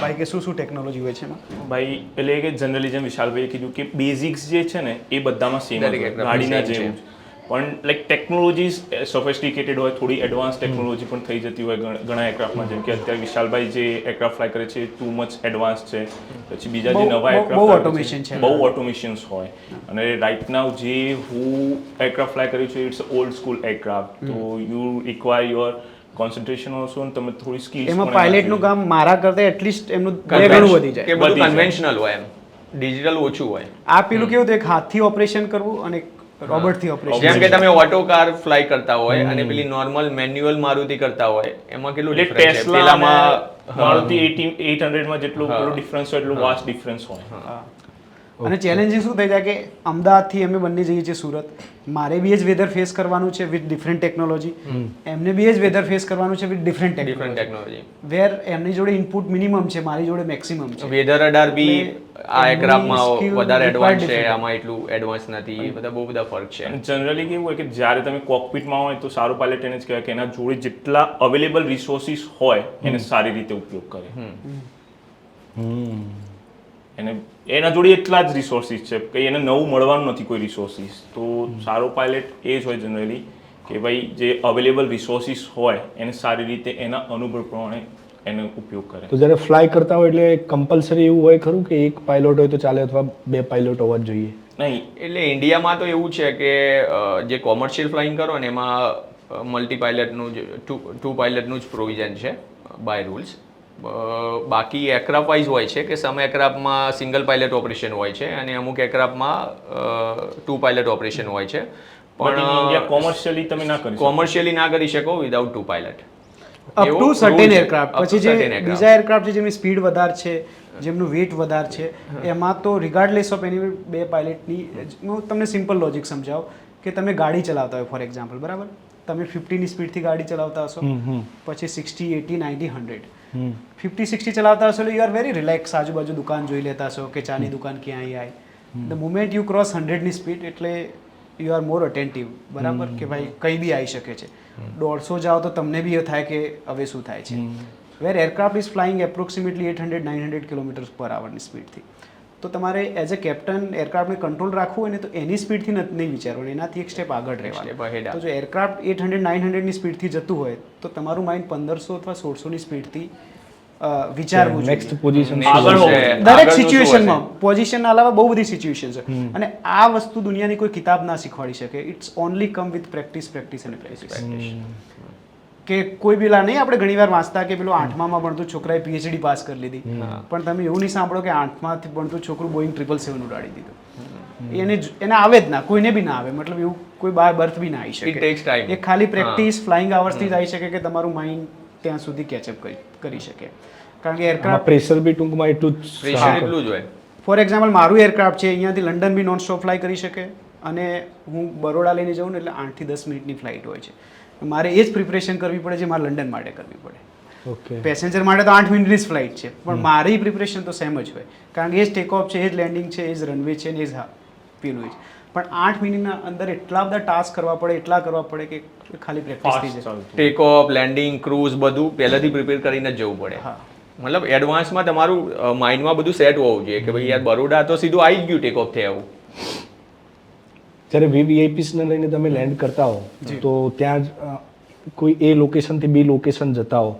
ભાઈ કે શું શું ટેકનોલોજી હોય છે એમાં? ભાઈ એટલે કે જનરલી જેમ વિશાલભાઈએ કીધું કે બેઝિક્સ જે છે ને એ બધામાં સેમ દરેક aircraft ગાડીના same જેવું જ. પણ લાઈક ટેકનોલોજીસ સોફિસ્ટિકેટેડ હોય, થોડી એડવાન્સ ટેકનોલોજી પણ થઈ જતી હોય ઘણા એરક્રાફ્ટમાં. જેમ કે અત્યારે વિશાલભાઈ જે એરક્રાફ્ટ ફ્લાય કરે છે ટુ મચ એડવાન્સ છે. પછી બીજા જે નવા બહુ એરક્રાફ્ટ automation છે. બહુ ઓટોમેશન્સ હોય. અને રાઇટ નાઉ જે હું એરક્રાફ્ટ ફ્લાય કર્યું છે ઇટ્સ ઓલ્ડ સ્કૂલ એરક્રાફ્ટ, તો you require your concentration also, અને તમે થોડી સ્કિલ્સ એમાં પાયલટનું કામ મારા કરતા એટલીસ્ટ એમનું બે ગણું વધી જાય. કે બધું વધી જાય. કન્વેન્શનલ હોય, એમ ડિજિટલ ઓછું હોય. આ પેલું કેવું હતું, એક હાથથી ઓપરેશન કરવું અને રોબોટથી ઓપરેશન. જેમ કે તમે ઓટો કાર ફ્લાય કરતા હોય અને પેલી નોર્મલ મેન્યુઅલ મારુતિ કરતા હોય, એમાં કેટલું એટલે ડિફરન્સ છે? ટેસ્લા પેલામાં મારુતિ 800 માં જેટલો પેલો ડિફરન્સ હોય એટલો વાસ્ટ ડિફરન્સ હોય. અને ચેલેન્જિંગ શું થઈ જાય કે અમદાવાદથી અમે બંને જઈએ છીએ સુરત, મારે બી એ જ વેધર ફેસ કરવાનું છે વિથ ડિફરન્ટ ટેકનોલોજી, એમને બી એ જ વેધર ફેસ કરવાનું છે with different different technology. Technology. Where એમની જોડે ઇનપુટ મિનિમમ છે, મારી જોડે મેક્સિમમ છે. વેધર રડાર બી આ એમની એરક્રાફ્ટમાં skill વધારે required એડવાન્સ છે, different. આમાં એટલું એડવાન્સ નથી. એ બધા બહુ બધા ફરક છે. અને જનરલી કેવું હોય કે જ્યારે તમે કોકપિટમાં હોય તો સારું પાયલટ એને જ કહેવાય કે એના જોડે જેટલા અવેલેબલ રિસોર્સિસ હોય એને સારી રીતે ઉપયોગ કરે. એને એના જોડે એટલા જ રિસોર્સિસ છે કે એને નવું મળવાનું નથી કોઈ રિસોર્સિસ. તો સારો પાયલટ એ જ હોય જનરલી કે ભાઈ જે અવેલેબલ રિસોર્સિસ હોય એને સારી રીતે એના અનુભવ પ્રમાણે એનો ઉપયોગ કરે. તો જ્યારે ફ્લાય કરતા હોય એટલે કમ્પલસરી એવું હોય ખરું કે એક પાયલોટ હોય તો ચાલે અથવા બે પાયલોટ હોવા જ જોઈએ? નહીં, એટલે ઇન્ડિયામાં તો એવું છે કે જે કોમર્શિયલ ફ્લાઇંગ કરો ને એમાં મલ્ટી પાયલટનું જ ટુ પાયલટનું જ પ્રોવિઝન છે બાય રૂલ્સ. બાકી એરક્રાફ્ટ વાઇઝ હોય છે કે સમ એરક્રાફ્ટમાં સિંગલ પાયલટ ઓપરેશન હોય છે અને અમુક એરક્રાફ્ટમાં ટુ પાયલટ ઓપરેશન હોય છે. પણ કોમર્શિયલી તમે ના કરી શકો. કોમર્શિયલી ના કરી શકો without two pilot. Up to certain aircraft. Up to પછી જે certain aircraft. બીજા એરક્રાફ્ટ છે જેમની સ્પીડ વધારે છે, જેમનું વેટ વધારે છે, એમાં તો રિગાર્ડલેસ ઓફ એની બે પાયલટની. હું તમને સિમ્પલ લોજિક સમજાવું કે તમે ગાડી ચલાવતા હોય ફોર એક્ઝામ્પલ, બરાબર. તમે 50ની સ્પીડથી ગાડી ચલાવતા હશો, પછી 60, 80, 90, 100, 50, 60 ચલાવતા હશો એટલે યુ આર વેરી રિલેક્સ, આજુબાજુ દુકાન જોઈ લેતા હશો કે ચાની દુકાન ક્યાં આવી. ધ મુમેન્ટ યુ ક્રોસ 100ની સ્પીડ એટલે યુ આર મોર અટેન્ટિવ, બરાબર, કે ભાઈ કંઈ બી આવી શકે છે. 150 જાઓ તો તમને બી એ થાય કે હવે શું થાય છે. Where aircraft is flying approximately 800-900 km/h ની સ્પીડથી. તો તમારે એઝ અ કેપ્ટન એરક્રાફ્ટને કંટ્રોલ રાખવું હોય ને તો એની સ્પીડથી નહીં વિચારવાનું, એનાથી એક સ્ટેપ આગળ રહેવાનું. તો જો એરક્રાફ્ટ 800-900ની સ્પીડથી જતું હોય તો તમારું માઇન્ડ 1500 અથવા 1600ની સ્પીડથી વિચારવું નેક્સ્ટ જોઈએ પોઝિશન આગળ હોવું. દરેક આગળનું શું સિચ્યુએશનમાં. પોઝિશન અલાવા બહુ બધી સિચ્યુએશન છે અને આ વસ્તુ દુનિયાની કોઈ કિતાબ ના શીખવાડી શકે. It's only come with practice અને પ્રેક્ટિસ. કે કોઈ પેલા નહીં, આપણે ઘણીવાર વાંચતા કે પેલો 8મામાં ભણતું છોકરાએ PhD પાસ કરી લીધી, પણ તમે એવું નહીં સાંભળો કે 8માંથી ભણતું છોકરું બોઈંગ 777 ઉડાડી દીધું. એને આવે જ ના, કોઈને બી ના આવે, મતલબ એવું કોઈ બાય બર્થ બી ના આવી It takes શકે. time. એ ખાલી પ્રેક્ટિસ ફ્લાઇંગ આવર્સથી જ આવી શકે કે તમારું માઇન્ડ ત્યાં સુધી કેચઅપ કરી શકે. કારણ કે એરક્રાફ્ટ પ્રેશર બી ટૂંકમાં એટલું જ પ્રેશર એટલું જ હોય. ફોર એક્ઝામ્પલ મારું એરક્રાફ્ટ છે અહીંયાથી લંડન બી નોન સ્ટોપ ફ્લાય કરી શકે, અને હું બરોડા લઈને જાઉં ને એટલે 8 થી 10 મિનિટની ફ્લાઇટ હોય છે. મારે એ જ પ્રિપરેશન કરવી પડે જે મારે લંડન માટે કરવી પડે. ઓકે. પેસેન્જર માટે તો 8 મિનિટની જ ફ્લાઇટ છે, પણ મારી પ્રિપરેશન તો સેમ જ હોય, કારણ કે એ જ ટેક ઓફ છે, એ જ લેન્ડિંગ છે, એ જ રનવે છે ને એ જ પેલું છે. પણ 8 મિનિટના અંદર એટલા બધા ટાસ્ક કરવા પડે, એટલા કરવા પડે કે ખાલી પ્રેક્ટિસ થઈ જાય. ટેક ઓફ, લેન્ડિંગ, ક્રૂઝ બધું પહેલેથી પ્રિપેર કરીને જ જવું પડે. હા. મતલબ એડવાન્સમાં તમારું માઇન્ડમાં બધું સેટ હોવું જોઈએ કે ભાઈ યાર બરોડા તો સીધું આવી જ ગયું ટેક ઓફ થયા આવું. જ્યારે વીવીઆઈપીસને લઈને તમે લેન્ડ કરતા હો તો ત્યાં જ કોઈ એ લોકેશનથી બી લોકેશન જતા હો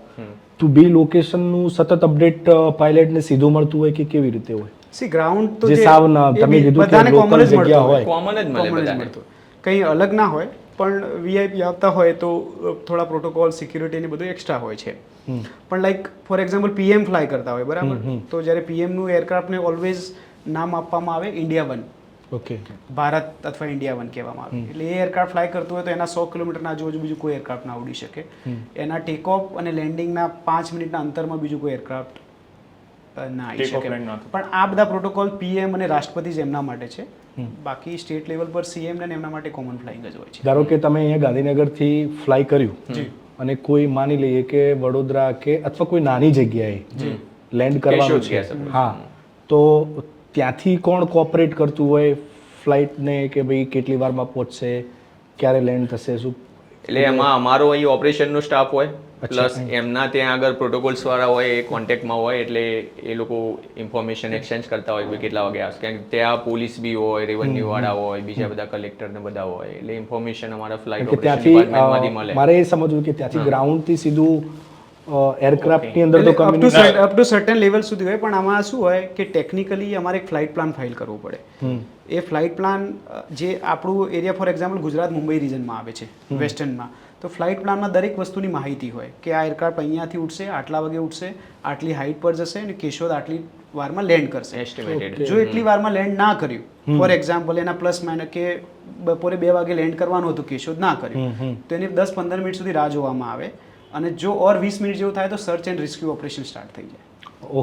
તો બી લોકેશનનું સતત અપડેટ પાયલટને સીધું મળતું હોય કે કેવી રીતે હોય? સી ગ્રાઉન્ડ તો જે સાવ ના તમે કીધું કે બધાને લોકલ common જ જગ્યા મળતું હોય. કોમન જ મળે common જ બધાને. મળતું હોય. કંઈ અલગ ના હોય, પણ વીઆઈપી આવતા હોય તો થોડા પ્રોટોકોલ સિક્યુરિટી ને બધું એક્સ્ટ્રા હોય છે. પણ like for example PM fly કરતા હોય બરાબર, તો જ્યારે પીએમનું એરક્રાફ્ટને ઓલવેઝ નામ આપવામાં આવે ઇન્ડિયા 1. ઓકે. ભારત અથવા ઇન્ડિયા 1 કહેવામાં આવે. એટલે એ એરક્રાફ્ટ ફ્લાય કરતું હોય તો એના 100 કિલોમીટરના આજુબાજુ બીજું કોઈ એરક્રાફ્ટ ના ઉડી શકે. એના ટેક ઓફ અને લેન્ડિંગના 5 મિનિટના અંતરમાં બીજું કોઈ એરક્રાફ્ટ ના આવી Take off શકે. land ના થાય. પણ આ બધા પ્રોટોકોલ પીએમ અને રાષ્ટ્રપતિ જ એમના માટે છે, બાકી સ્ટેટ લેવલ પર સીએમ ને એમના માટે કોમન ફ્લાઇંગ જ હોય છે. ધારો કે તમે અહીંયા ગાંધીનગરથી ફ્લાય કર્યું અને કોઈ માની લઈએ કે વડોદરા કે અથવા કોઈ નાની જગ્યાએ લેન્ડ કરવાનું કેશોદ છે, ગયા છે. હા, તો ત્યાંથી કોણ કોઓપરેટ કરતું હોય ફ્લાઇટને કે ભાઈ કેટલી વારમાં પહોંચશે, ક્યારે લેન્ડ થશે, શું? એટલે એમાં અમારો અહીં ઓપરેશનનો સ્ટાફ હોય અચ્છા. પ્લસ એમના ત્યાં આગળ પ્રોટોકોલ્સ વાળા હોય એ કોન્ટેક્ટમાં હોય, એટલે એ લોકો ઇન્ફોર્મેશન એક્સચેન્જ કરતા હોય કે કેટલા વાગે આવશે, કારણ કે ત્યાં પોલીસ બી હોય, રેવન્યુ વાળા હોય, બીજા બધા કલેક્ટર ને બધા હોય, એટલે ઇન્ફોર્મેશન અમારા ફ્લાઇટ કે ઓપરેશન ડિપાર્ટમેન્ટમાંથી ત્યાંથી મળે. મારે એ સમજવું કે ત્યાંથી ગ્રાઉન્ડથી સીધું એરક્રાફ્ટની અંદર તો અપ ટુ સર્ટન લેવલ સુધી હોય, પણ આમાં શું હોય કે ટેકનિકલી અમારે એક ફ્લાઇટ પ્લાન ફાઇલ કરવો પડે. એ ફ્લાઇટ પ્લાન જે આપણું area for example Gujarat Mumbai રિજનમાં આવે છે વેસ્ટર્નમાં, તો ફ્લાઇટ પ્લાનમાં દરેક વસ્તુની માહિતી હોય કે આ એરક્રાફ્ટ અહીંયાથી ઉડશે, આટલા વાગે ઉડશે, આટલી હાઇટ પર જશે અને કેશોદ આટલી વારમાં લેન્ડ કરશે. એસ્ટિમેટેડ. જો એટલી વારમાં લેન્ડ ના કર્યું, ફોર એક્ઝામ્પલ એના પ્લસ માઇનસ કે બપોરે 2 વાગે લેન્ડ કરવાનું હતું, કેશોદ ના કર્યું, તો એની 10-15 મિનિટ સુધી રાહ જોવામાં આવે, અને જો ઓર 20 મિનિટ જેવું થાય તો search and rescue operation start થઈ જાય.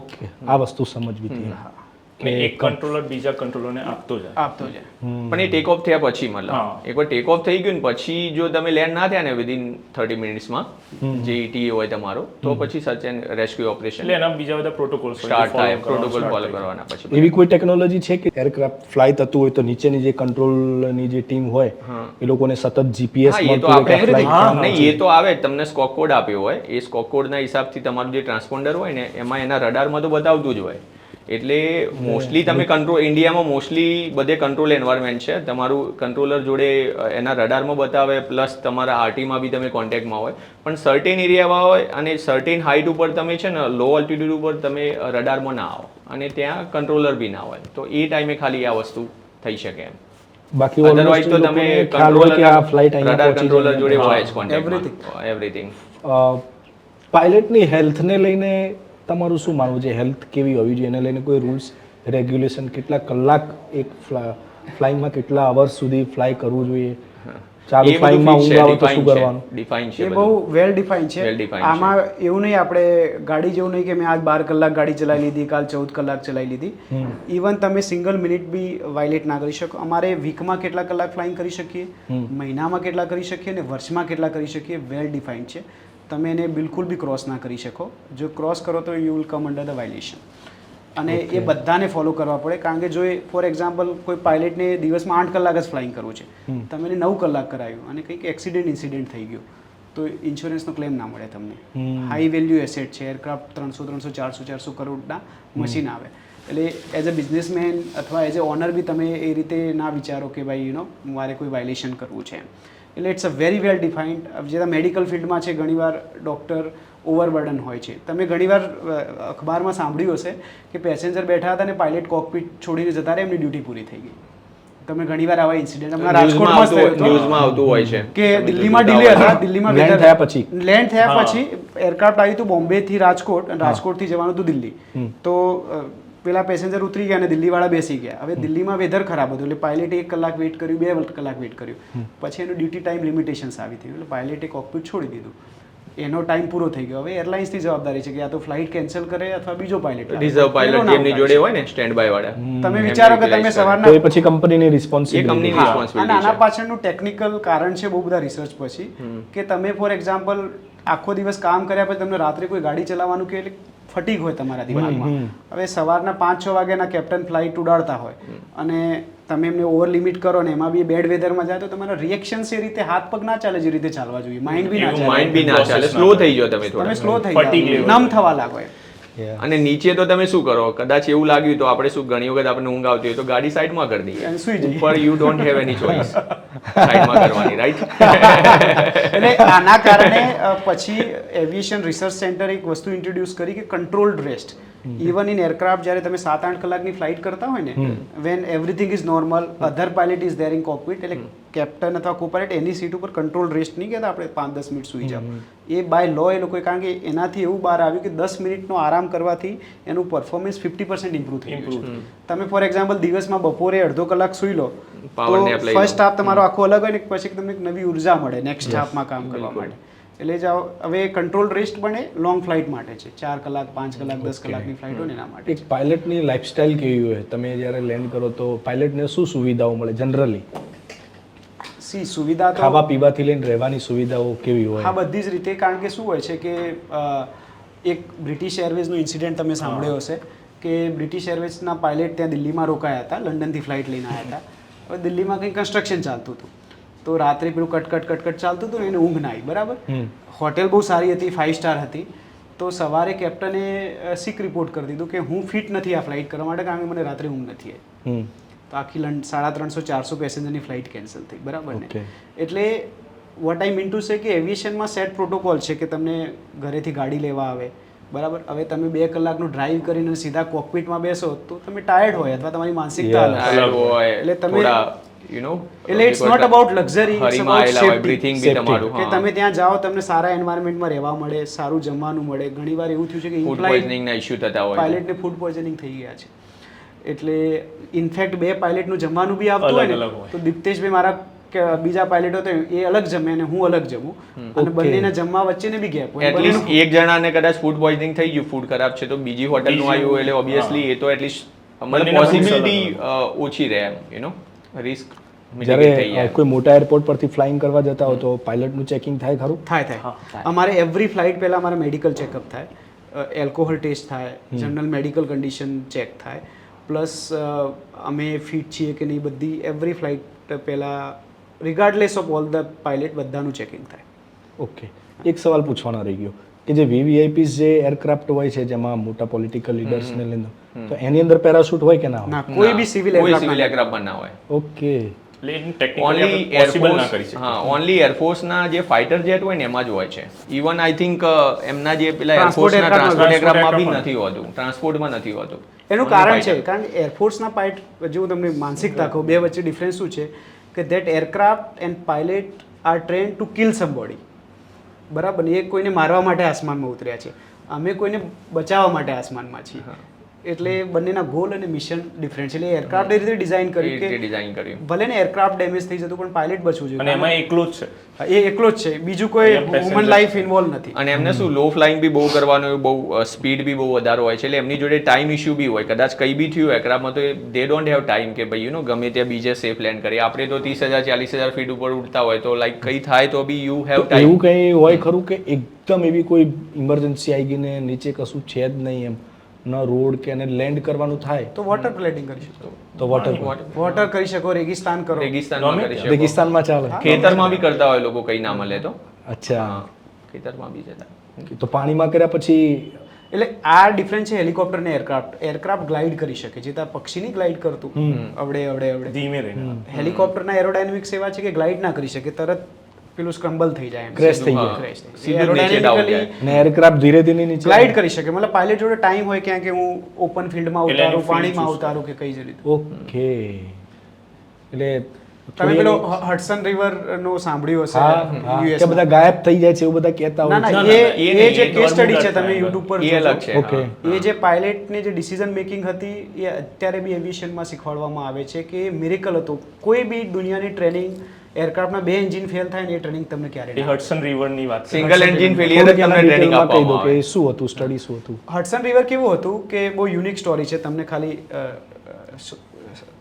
ઓકે, આ વસ્તુ સમજવી હતી. અને એક કંટ્રોલર બીજા કંટ્રોલરને આપતો જાય. આપતો જાય. પણ એ ટેક ઓફ થયા પછી મતલબ હા. એકવાર ટેક ઓફ થઈ ગયું ને પછી જો તમે લેન્ડ ના થયા ને વિધિન 30 મિનિટ્સમાં જે ETA હોય તમારો, તો પછી સર્ચ એન્ડ રેસ્ક્યુ ઓપરેશન એટલે એના બીજા બધા પ્રોટોકોલ્સ સ્ટાર્ટ થાય, પ્રોટોકોલ ફોલો કરવાના પછી. એવી કોઈ ટેકનોલોજી છે કે એરક્રાફ્ટ ફ્લાય થતું હોય તો નીચેની જે કંટ્રોલની જે ટીમ હોય એ લોકોને સતત જીપીએસ હા, એ તો મળતું હોય કે આપણે flight નહીં, એ તો આવે જ, તમને સ્કોપ કોડ આપ્યો હોય, એ સ્કોપ કોડના હિસાબથી તમારું જે ટ્રાન્સપોન્ડર હોય ને એમાં એના રડારમાં તો બતાવતું જ હોય. એટલે મોસ્ટલી તમે કંટ્રોલ ઇન્ડિયામાં મોસ્ટલી બધે કંટ્રોલ એન્વાયરમેન્ટ છે, તમારું કંટ્રોલર જોડે એના રડારમાં બતાવે, પ્લસ તમારા આરટીમાં બી તમે કોન્ટેક્ટમાં હોય, પણ સર્ટેન એરિયામાં હોય અને સર્ટેન હાઇટ ઉપર તમે છે ને લો ઓલ્ટિટ્યુડ ઉપર તમે રડારમાં ના આવો અને ત્યાં કંટ્રોલર બી ના હોય, તો એ ટાઈમે ખાલી આ વસ્તુ થઈ શકે એમ. બાકી અધરવાઇઝ તો તમે ખ્યાલ હોય કે આ ફ્લાઇટ અહીંયા રડાર પહોંચી કંટ્રોલર જોડે જાય. હોય જ કોન્ટેક્ટમાં એવરીથિંગ. પાયલટની હેલ્થને લઈને તમારું શું માનવું છે? હેલ્થ કેવી હોવી જોઈએ એને લઈને કોઈ રૂલ્સ રેગ્યુલેશન? કેટલા કલાક એક ફ્લાઇંગમાં કેટલા અવર્સ સુધી ફ્લાય કરવું જોઈએ? ચાલુ ફ્લાઇંગમાં ઊંઘ આવે તો શું કરવાનું? ડિફાઇન છે એ બહુ વેલ ડિફાઇન છે. Well defined છે. આમાં એવું નહીં આપણે ગાડી જેવું નહીં કે મેં આજ 12 કલાક ગાડી ચલાવી લીધી, કાલ 14 કલાક ચલાવી લીધી. ઇવન તમે સિંગલ મિનિટ બી વાયલેટ ના કરી શકો. અમારે વીકમાં કેટલા કલાક ફ્લાઇંગ કરી શકીએ, મહિનામાં કેટલા કરી શકીએ અને વર્ષમાં કેટલા કરી શકીએ, વેલ ડિફાઇન છે. તમે એને બિલકુલ બી ક્રોસ ના કરી શકો. જો ક્રોસ કરો તો you will come under the violation. અને એ બધાને ફોલો કરવા પડે, કારણ કે જો એ ફોર એક્ઝામ્પલ કોઈ પાયલટને દિવસમાં 8 કલાક જ ફ્લાઇંગ કરવું છે, તમે એને 9 કલાક કરાવ્યું અને કંઈક એક્સિડન્ટ ઇન્સિડન્ટ થઈ ગયું તો ઇન્સ્યોરન્સનો ક્લેમ ના મળે તમને. હાઈ વેલ્યુ એસેટ છે, એરક્રાફ્ટ 300, 400 કરોડના મશીન આવે. એટલે એઝ અ બિઝનેસમેન અથવા એઝ અ ઓનર બી તમે એ રીતે ના વિચારો કે ભાઈ મારે કોઈ વાયલેશન કરવું છે. એટલે it's a very well defined. જે મેડિકલ ફિલ્ડમાં છે ઘણીવાર ડૉક્ટર ઓવરબર્ડન હોય છે. તમે ઘણીવાર અખબારમાં સાંભળ્યું હશે કે પેસેન્જર બેઠા હતા અને પાયલટ કોકપીટ છોડીને જતા રહે, એમની ડ્યુટી પૂરી થઈ ગઈ. તમે ઘણીવાર આવા ઇન્સિડન્ટ હમણાં રાજકોટમાં જ થયો હતો, ન્યૂઝમાં આવતું હોય છે કે દિલ્હીમાં ડિલે હતા, દિલ્હીમાં લેન્ડ થયા પછી લેન્ડ થયા પછી એરક્રાફ્ટ આવ્યું હતું બોમ્બેથી રાજકોટ અને રાજકોટથી જવાનું હતું દિલ્હી. તો પેલા પેસેન્જર ઉતરી ગયા અને દિલ્હીવાળા બેસી ગયા. હવે દિલ્હીમાં વેધર ખરાબ હતું એટલે પાયલટે 1 કલાક વેઇટ કર્યું, 2 કલાક વેઇટ કર્યું, પછી એનું ડ્યુટી ટાઈમ લિમિટેશન્સ આવી હતી એટલે પાયલટે કોકપીટ છોડી દીધું. એનો ટાઈમ પૂરો થઈ ગયો. હવે એરલાઇન્સની જવાબદારી છે કે આ તો ફ્લાઇટ કેન્સલ કરે અથવા બીજો પાયલટ રિઝર્વ પાયલટ જેમની જોડે હોય ને સ્ટેન્ડ બાય વાળા તમે વિચારો કે તમે તો સવારના એ પછી કંપનીની એ રિસ્પોન્સિબિલિટી કંપનીની અને રિસ્પોન્સિબિલિટી આના છે. પાછળનું ટેકનિકલ કારણ છે બહુ બધા રિસર્ચ પછી કે તમે ફોર એક્ઝામ્પલ આખો દિવસ કામ કર્યા પછી તમને રાત્રે કોઈ ગાડી ચલાવવાનું કે ફટીક હોય તમારા દિમાગમાં. હવે સવારના 5-6 વાગ્યાના કેપ્ટન ફ્લાઇટ ઉડાડતા હોય અને તમે એમને ઓવર લિમિટ કરો ને એમાં બી બેડ વેધરમાં જાય તો તમારા રિએક્શન્સ એ રીતે હાથ પગ ના ચાલે જે રીતે ચાલવા જોઈએ, માઇન્ડ બી ના એવું ચાલે, માઇન્ડ બી ના ચાલે, સ્લો થઈ જાઓ તમે તમે થોડા. સ્લો થઈ Fatigue જાઓ, level. નમ થવા લાગો એમ. અને નીચે તો તમે શું કરો, કદાચ એવું લાગ્યું તો આપણે શું ઘણી વખત આપણે ઊંઘ આવતી હોય તો ગાડી સાઈડમાં કરી દઈએ, અને સૂઈ જઈએ. ઉપર you don't have any choice સાઈડમાં કરવાની, રાઈટ? એટલે આના કારણે પછી એવિએશન રિસર્ચ સેન્ટર એક વસ્તુ ઇન્ટ્રોડ્યુસ કરી કે controlled rest. Even in aircraft જ્યારે તમે 7-8 કલાકની ફ્લાઇટ કરતા હોય ને, when everything is normal, other pilot is there in cockpit, એટલે કેપ્ટન અથવા કોપાયલટ એની સીટ ઉપર કંટ્રોલ રેસ્ટ નહીં કહેતા આપણે 5-10 મિનિટ સૂઈ જાઓ. એ બાય લો એ લોકોએ, કારણ કે એનાથી એવું બહાર આવ્યું કે 10 મિનિટનો આરામ કરવાથી એનું પરફોર્મન્સ 50% ઇમ્પ્રૂવ થઈ ગયું છે. તમે ફોર એક્ઝામ્પલ દિવસમાં બપોરે અડધો કલાક સૂઈ લો Power તો nap લઈ લો. ફર્સ્ટ હાફ તમારો આખો અલગ હોય ને પછી તમને એક નવી ઉર્જા મળે નેક્સ્ટ હાફમાં કામ કરવા માટે. એટલે જાઓ હવે કંટ્રોલ રેસ્ટ બને લોંગ ફ્લાઇટ માટે છે, 4 કલાક 5 કલાક 10 કલાકની ફ્લાઇટ હોય ને એના માટે. એક પાયલટની લાઈફસ્ટાઈલ કેવી હોય? તમે જ્યારે લેન્ડ કરો તો પાયલટને શું સુવિધાઓ મળે જનરલી? સી સુવિધા તો ખાવા પીવાથી લઈને રહેવાની સુવિધાઓ કેવી હોય? હા બધી જ રીતે, કારણ કે શું હોય છે કે એક બ્રિટિશ એરવેઝનો ઇન્સિડન્ટ તમે સાંભળ્યો હશે કે બ્રિટિશ એરવેઝના પાયલટ ત્યાં દિલ્હીમાં રોકાયા હતા, લંડનથી ફ્લાઇટ લઈને આવ્યા હતા. હવે દિલ્હીમાં કંઈ કન્સ્ટ્રક્શન ચાલતું હતું તો રાત્રે પેલું કટકટ ચાલતું હતું ને એને ઊંઘ ના આવી, બરાબર. હોટેલ બહુ સારી હતી, 5 સ્ટાર હતી. તો સવારે કેપ્ટને સિક રિપોર્ટ કરી દીધું કે હું ફિટ નથી આ ફ્લાઇટ કરવા માટે, કારણ કે મને રાત્રે ઊંઘ નથી આવી. તો આખી 350-400 પેસેન્જરની ફ્લાઇટ કેન્સલ થઈ, બરાબર ને. એટલે what I mean to say કે એવિએશનમાં સેટ પ્રોટોકોલ છે કે તમને ઘરેથી ગાડી લેવા આવે, બરાબર. હવે તમે 2 કલાકનું ડ્રાઈવ કરીને સીધા કોકપિટમાં બેસો તો તમે ટાયર્ડ હોય અથવા તમારી માનસિકતા અલગ હોય. અલગ હોય, એટલે તમે થોડા યુ નો, એટલે it's not about luxury, it's હરીમાં અબાઉટ આવેલા હોય, સેફ્ટી. બ્રીથિંગ બી તમારું, કે તમે ત્યાં જાઓ તમને સારા એન્વાયરમેન્ટમાં રહેવા મળે, સારું જમવાનું મળે. ઘણીવાર એવું થયું છે કે ફૂડ પોઈઝનિંગ ના ઇશ્યુ થતા હોય. પાયલટને ફૂડ પોઈઝનિંગ થઈ ગયા છે. એટલે ઇનફેક્ટ 2 પાયલટનું જમવાનું બી આવતું હોય ને તો દીપ્તેશભાઈ મારા બીજા પાયલટ હતો એ અલગ જમે અને હું અલગ જમું, અને બંનેના જમવા વચ્ચેને બી ગેપ હોય. એટલીસ્ટ એક જણાને કદાચ ફૂડ પોઈઝનિંગ થઈ ગયું, ફૂડ ખરાબ છે તો બીજી હોટલનું આવ્યું એટલે ઓબ્વિયસલી એ તો એટલીસ્ટ મતલબ પોસિબિલિટી ઓછી રહે એમ, યુ નો, રિસ્ક જ્યારે કોઈ મોટા એરપોર્ટ પરથી ફ્લાઇંગ કરવા જતા હો તો પાયલટનું ચેકિંગ થાય ખરું? થાય. અમારે એવરી ફ્લાઇટ પહેલાં અમારે મેડિકલ ચેકઅપ થાય, એલ્કોહોલ ટેસ્ટ થાય, જનરલ મેડિકલ કન્ડિશન ચેક થાય, પ્લસ અમે ફિટ છીએ કે નહીં બધી એવરી ફ્લાઇટ પહેલાં રિગાર્ડલેસ ઓફ ઓલ ધ પાયલટ બધાનું ચેકિંગ થાય. ઓકે, એક સવાલ પૂછવાનો રહી ગયો કે જે VVIPs જે એરક્રાફ્ટ હોય છે જેમાં મોટા પોલિટિકલ લીડર્સને લઈને, તો એની અંદર પેરાશૂટ હોય કે ના હોય? ના, કોઈ બી સિવિલ એરક્રાફ્ટમાં ના હોય. ઓકે, ઓનલી એરફોર્સ, હા, ઓનલી એરફોર્સના જે ફાઇટર જેટ હોય ને એમાં જ હોય છે. ઇવન આઈ થિંક એમના જે પેલા એરફોર્સના ટ્રાન્સપોર્ટ એરક્રાફ્ટમાં બી નથી હોતું, ટ્રાન્સપોર્ટમાં નથી હોતું. એનું કારણ છે, કારણ કે એરફોર્સના પાયલટ, જો તમને માનસિકતા કહું, બે વચ્ચે ડિફરન્સ શું છે કે that aircraft and pilot are train to kill somebody, બરાબર ને. એ કોઈને મારવા માટે આસમાનમાં ઉતર્યા છે, અમે કોઈને બચાવવા માટે આસમાનમાં છીએ. એટલે બંનેના ગોલ અને મિશન ડિફરન્ટ છે. એટલે એરક્રાફ્ટ એ રીતે ડિઝાઇન કર્યું કે ડિઝાઇન કર્યું ભલે ને એરક્રાફ્ટ ડેમેજ થઈ જતું પણ પાયલટ બચવું જોઈએ, અને એમાં એકલો જ છે, એ એકલો જ છે, બીજું કોઈ હ્યુમન લાઈફ ઇન્વોલ્વ નથી. અને એમને શું લો ફ્લાઇંગ બી બહુ કરવાનું, બહુ સ્પીડ બી બહુ વધારે હોય છે, એટલે એમની જોડે ટાઈમ ઇશ્યુ બી હોય. કદાચ કંઈ બી થયું એરક્રાફ્ટમાં તો દે ડોન્ટ હેવ ટાઈમ કે ભાઈ યુ નો ગમે ત્યાં બીજે સેફ લેન્ડ કરીએ. આપણે તો 30,000-40,000 ફીટ ઉપર ઉડતા હોય તો લાઈક કંઈ થાય તો બી યુ હેવ ટાઈમ. એવું કંઈ હોય ખરું કે એકદમ એવી કોઈ ઇમરજન્સી આવી ગઈ ને નીચે કશું છે જ નહીં એમ, ન રોડ કે એને લેન્ડ કરવાનું થાય તો વોટર પ્લેટિંગ કરી શકો, તો વોટર કરી શકો, રેગિસ્તાન કરો, રેગિસ્તાનમાં કરી શકો. રેગિસ્તાનમાં ચાલે? ખેતરમાં બી કરતા હોય લોકો, કંઈ ના મળે તો. અચ્છા, ખેતરમાં બી જતા. તો પાણીમાં કર્યા પછી એટલે આ ડિફરન્સ છે હેલિકોપ્ટર ને એરક્રાફ્ટ. એરક્રાફ્ટ ગ્લાઇડ કરી શકે, જે ત્યાં પક્ષીની ગ્લાઇડ કરતું અવડે ધીમે રહીને. હેલિકોપ્ટરના એરોડાયનેમિક્સ એવા છે કે ગ્લાઇડ ના કરી શકે, તરત પેલું સ્ક્રમ્બલ થઈ જાય, ક્રેશ થઈ જાય, ક્રેશ થઈ સીધું નીચે down જાય. ને એરક્રાફ્ટ ધીરે ધીરે નીચે ગ્લાઇડ કરી શકે. મતલબ પાયલટ જોડે ટાઈમ હોય ક્યાં કે હું ઓપન ફિલ્ડમાં એટલે ઉતારું, એની field પાણીમાં choose ઉતારું કે કઈ જ રીતે. ઓકે, એટલે તમે પેલો હડસન રિવર નો સાંભળ્યું હશે હા, US કે બધા ગાયબ થઈ જાય છે એવું બધા કહેતા ના હોય ના, છે. એ જે કેસ સ્ટડી છે તમે યુટ્યુબ પર એ જોજો. અલગ છે. ઓકે, એ જે પાયલટની જે ડિસિઝન મેકિંગ હતી એ અત્યારે બી એવિએશનમાં શીખવાડવામાં આવે છે કે મિરેકલ હતો. કોઈ બી દુનિયાની ટ્રેનિંગ એરક્રાફ્ટના 2 એન્જિન ફેલ થાય ને એ ટ્રેનિંગ તમને ક્યારે એ હડસન રિવરની વાત કરીએ. સિંગલ એન્જિન ફેલિયર જ તમને ટ્રેનિંગ ડિટેલમાં કહી દો આપવામાં કે આવે. શું હતું, સ્ટડી શું હતું. હડસન રિવર કેવું હતું કે બહુ યુનિક સ્ટોરી છે, તમને ખાલી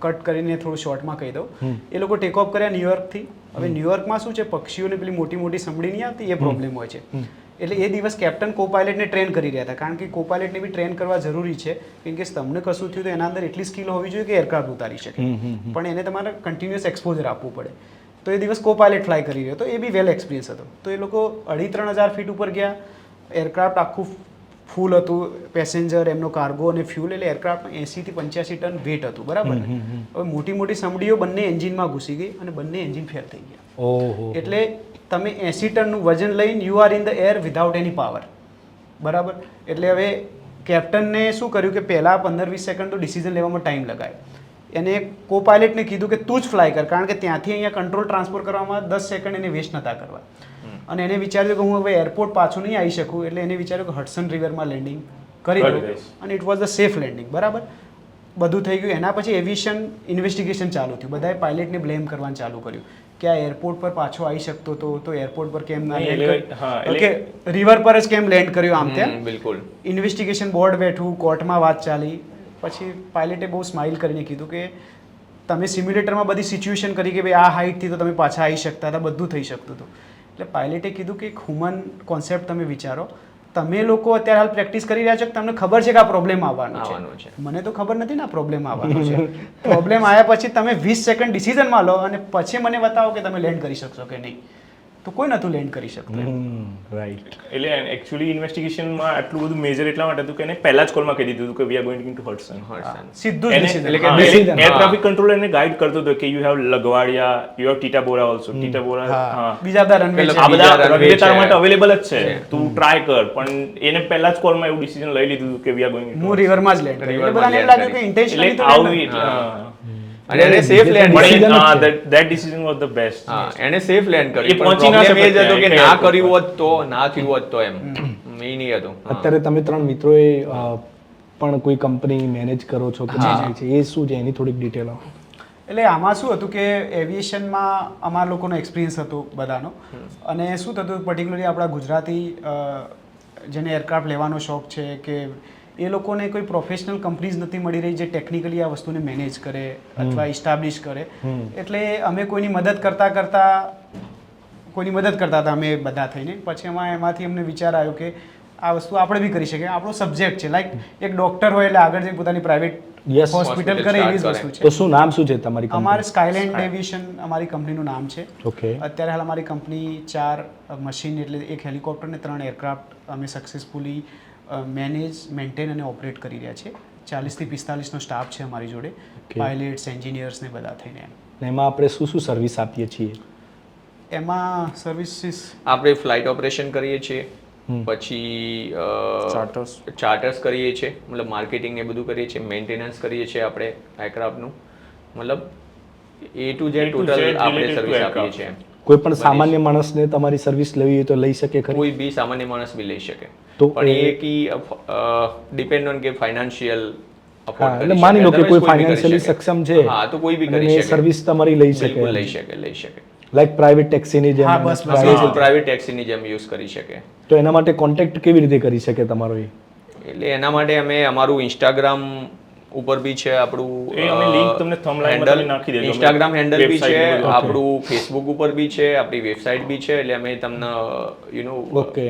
કટ કરીને થોડું શોર્ટમાં કહી દઉં. એ લોકો ટેક ઓફ કર્યા ન્યુયોર્કથી. હવે ન્યુયોર્કમાં શું છે, પક્ષીઓને પેલી મોટી મોટી સમડી નહીં આવતી, એ પ્રોબ્લેમ હોય છે. એટલે એ દિવસ કેપ્ટન કો પાયલટને ટ્રેન કરી રહ્યા હતા, કારણ કે કો પાયલટને બી ટ્રેન કરવા જરૂરી છે, કેમ કે તમને કશું થયું તો એના અંદર એટલી સ્કિલ હોવી જોઈએ કે એરક્રાફ્ટ ઉતારી શકે, પણ એને તમારે કન્ટિન્યુઅસ એક્સપોઝર આપવું પડે. તો એ દિવસ કો પાયલટ ફ્લાય કરી રહ્યો હતો, એ બી વેલ એક્સપિરિયન્સ હતો. તો એ લોકો 2,500-3,000 ફીટ ઉપર ગયા. એરક્રાફ્ટ આખું ફૂલ હતું, પેસેન્જર, એમનો કાર્ગો અને ફ્યુલ, એટલે એરક્રાફ્ટ 80 થી 85 ટન વેટ હતું, બરાબર. હવે મોટી મોટી સમડીઓ બંને એન્જિનમાં ઘૂસી ગઈ અને બંને એન્જિન ફેલ થઈ ગયા. ઓહો. એટલે તમે 80 ટનનું વજન લઈને you are in the air without any power, બરાબર. એટલે હવે કેપ્ટનને શું કર્યું કે પહેલાં 15-20 સેકન્ડ તો ડિસિઝન લેવામાં ટાઈમ લગાવ્યો. એને કો પાયલટને કીધું કે તું જ ફ્લાય કર, કારણ કે ત્યાંથી અહીંયા કંટ્રોલ ટ્રાન્સફર કરવામાં 10 સેકન્ડ એને વેસ્ટ નહોતા કરવા. અને એને વિચાર્યું કે હું હવે એરપોર્ટ પાછું નહીં આવી શકું, એટલે એને વિચાર્યું કે હડસન રિવરમાં લેન્ડિંગ કરી દઉં, અને it was the safe landing, બરાબર. બધું થઈ ગયું. એના પછી એવિએશન ઇન્વેસ્ટિગેશન ચાલુ થયું. બધાએ પાયલટને બ્લેમ કરવાનું ચાલુ કર્યું કે આ એરપોર્ટ પર પાછો આવી શકતો હતો, તો એરપોર્ટ પર કેમ ના લેન્ડ કર્યો, કે રિવર પર જ કેમ લેન્ડ કર્યો, આમ તેમ. બિલકુલ. ઇન્વેસ્ટિગેશન બોર્ડ બેઠું, કોર્ટમાં વાત ચાલી. પછી પાયલટે બહુ સ્માઇલ કરીને કીધું કે તમે સિમ્યુલેટરમાં બધી સિચ્યુએશન કરી કે ભાઈ આ હાઇટથી તો તમે પાછા આવી શકતા હતા, બધું થઈ શકતું હતું. એટલે પાયલટે કીધું કે એક હ્યુમન કોન્સેપ્ટ તમે વિચારો, તમે લોકો અત્યારે હાલ પ્રેક્ટિસ કરી રહ્યા છો કે તમને ખબર છે કે આ પ્રોબ્લેમ આવવાનો છે. મને તો ખબર નથી ને આ પ્રોબ્લેમ આવવાનો છે. પ્રોબ્લેમ આવ્યા પછી તમે 20 સેકન્ડ ડિસિઝનમાં લો અને પછી મને બતાવો કે તમે લેન્ડ કરી શકશો કે નહીં, તો કોઈ નહોતું લેન્ડ કરી શકતું. રાઈટ. એટલે એકચ્યુઅલી ઇન્વેસ્ટિગેશનમાં આટલું બધું મેજર એટલા માટે હતું કે એને પહેલા જ કોલમાં કહી દીધું હતું કે we are going to Hudson. સીધું જ decision. એટલે કે એર ટ્રાફિક કંટ્રોલર એને ગાઈડ કરતો હતો કે you have LaGuardia, you have Teterboro also. Teterboro, હા, બીજા બધા રનવે છે, આ બધા રનવે તારા માટે અવેલેબલ જ છે, તું ટ્રાય કર. પણ એને પહેલા જ કોલમાં એવું ડિસિઝન લઈ લીધું કે વી આર ગોઈંગ હું રિવરમાં જ લેન્ડ કર્યું. એટલે બધાને એમ લાગ્યું કે ઇન્ટેન્શનલી એટલે તો land આવી નથી. અને એને safe land that decision was the best. હા, એને સેફ લેન્ડ એ કરી. પહોંચી ના પ્રોબ્લેમ એ જ હતો કે શકે, ના કર્યું હોત તો, ના થયું હોત તો, એમ મેઇન એ હતું. અત્યારે તમે 3 મિત્રોએ પણ કોઈ કંપની મેનેજ કરો છો કે જાય છે, એ શું છે એની થોડીક ડિટેલ આપો. એટલે આમાં શું હતું કે એવિએશનમાં અમારા લોકોનો એક્સપિરિયન્સ હતો બધાનો. અને શું થતું પર્ટિક્યુલરલી આપણા ગુજરાતી જેને એરક્રાફ્ટ લેવાનો શોખ છે, કે એ લોકોને કોઈ પ્રોફેશનલ કંપનીઝ નથી મળી રહી જે ટેકનિકલી આ વસ્તુને મેનેજ કરે અથવા ઇસ્ટાબ્લિશ કરે. એટલે અમે કોઈની મદદ કરતા હતા અમે બધા થઈને. પછી એમાંથી અમને વિચાર આવ્યો કે આ વસ્તુ આપણે બી કરી શકીએ, આપણો સબ્જેક્ટ છે. લાઈક એક ડોક્ટર હોય એટલે આગળ જઈને પોતાની પ્રાઇવેટ હોસ્પિટલ કરે, એવી જ વસ્તુ છે. તો શું નામ શું છે તમારી કંપની? અમારે સ્કાયલેન્ડ એવિએશન અમારી કંપનીનું નામ છે. ઓકે. અત્યારે હાલ અમારી કંપની 4 મશીન એટલે 1 હેલિકોપ્ટર ને 3 એરક્રાફ્ટ અમે સક્સેસફુલી મેનેજ, મેન્ટેન અને ઓપરેટ કરી રહ્યા છે. 40 થી 45નો સ્ટાફ છે અમારી જોડે, પાયલટ્સ, એન્જિનિયર્સ ને બધા થઈને. એમાં આપણે શું સર્વિસ આપીએ છીએ? એમાં સર્વિસીસ આપણે ફ્લાઇટ ઓપરેશન કરીએ છીએ, પછી ચાર્ટર્સ કરીએ છીએ, મતલબ માર્કેટિંગ એ બધું કરીએ છીએ, મેન્ટેનન્સ કરીએ છીએ આપણે એરક્રાફ્ટનું, મતલબ A to Z ટોટલ આપણે સર્વિસ આપીએ છીએ. કોઈ પણ સામાન્ય માણસને તમારી સર્વિસ લેવી હોય તો લઈ શકે ખરી? કોઈ બી સામાન્ય માણસ બી લઈ શકે, તો પણ એ કી ડિપેન્ડ ઓન કે ફાઇનાન્શિયલ એટલે માની લો કે કોઈ ફાઇનાન્શિયલી સક્ષમ છે, હા, તો કોઈ બી કરી શકે, સર્વિસ તમારી લઈ શકે. બિલકુલ લઈ શકે. લાઈક પ્રાઇવેટ ટેક્સીની જેમ. હા, બસ. પ્રાઇવેટ ટેક્સીની જેમ યુઝ કરી શકે. તો એના માટે કોન્ટેક્ટ કેવી રીતે કરી શકે તમારો? એટલે એના માટે અમે અમારું ઇન્સ્ટાગ્રામ ઉપર બી છે આપણું, એ અમે લિંક તમને થંબલાઈનમાં તમે નાખી દેજો. ઇન્સ્ટાગ્રામ હેન્ડલ બી છે આપણું, ફેસબુક ઉપર બી છે, આપણી વેબસાઇટ બી છે. એટલે અમે તમને ઓકે,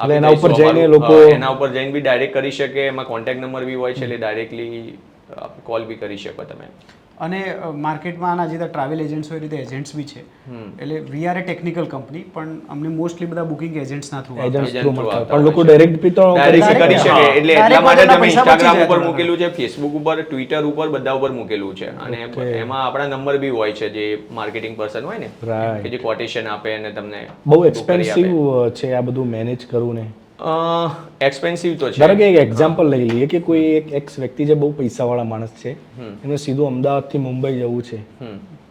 એટલે એના ઉપર જઈને લોકો એના ઉપર જઈને બી ડાયરેક્ટ કરી શકે. એમાં કોન્ટેક્ટ નંબર બી હોય છે, એટલે ડાયરેક્ટલી કોલ બી કરી શકો તમે. અને માર્કેટમાં આના જે ટ્રાવેલ એજન્ટ્સ હોય એ રીતે એજન્ટ્સ બી છે. એટલે we are A technical company, પણ અમને મોસ્ટલી બધા બુકિંગ એજન્ટ્સના થ્રુ પણ લોકો ડાયરેક્ટ બી તો કરી શકે. એટલે એટલા માટે તમે ઇન્સ્ટાગ્રામ ઉપર મૂકેલું છે, ફેસબુક ઉપર, ટ્વિટર ઉપર, બધા ઉપર મૂકેલું છે. અને એમાં આપણા નંબર બી હોય છે, જે માર્કેટિંગ પર્સન હોય ને, કે જે કોટેશન આપે અને તમને. બહુ એક્સપેન્સિવ છે આ બધું મેનેજ કરવું ને? એક્સપેન્સિવ તો છે. ધારો કે એક એક્ઝામ્પલ લઈ લઈએ કે કોઈ એક એક્સ વ્યક્તિ જે બહુ પૈસાવાળા માણસ છે, એને સીધું અમદાવાદથી મુંબઈ જવું છે,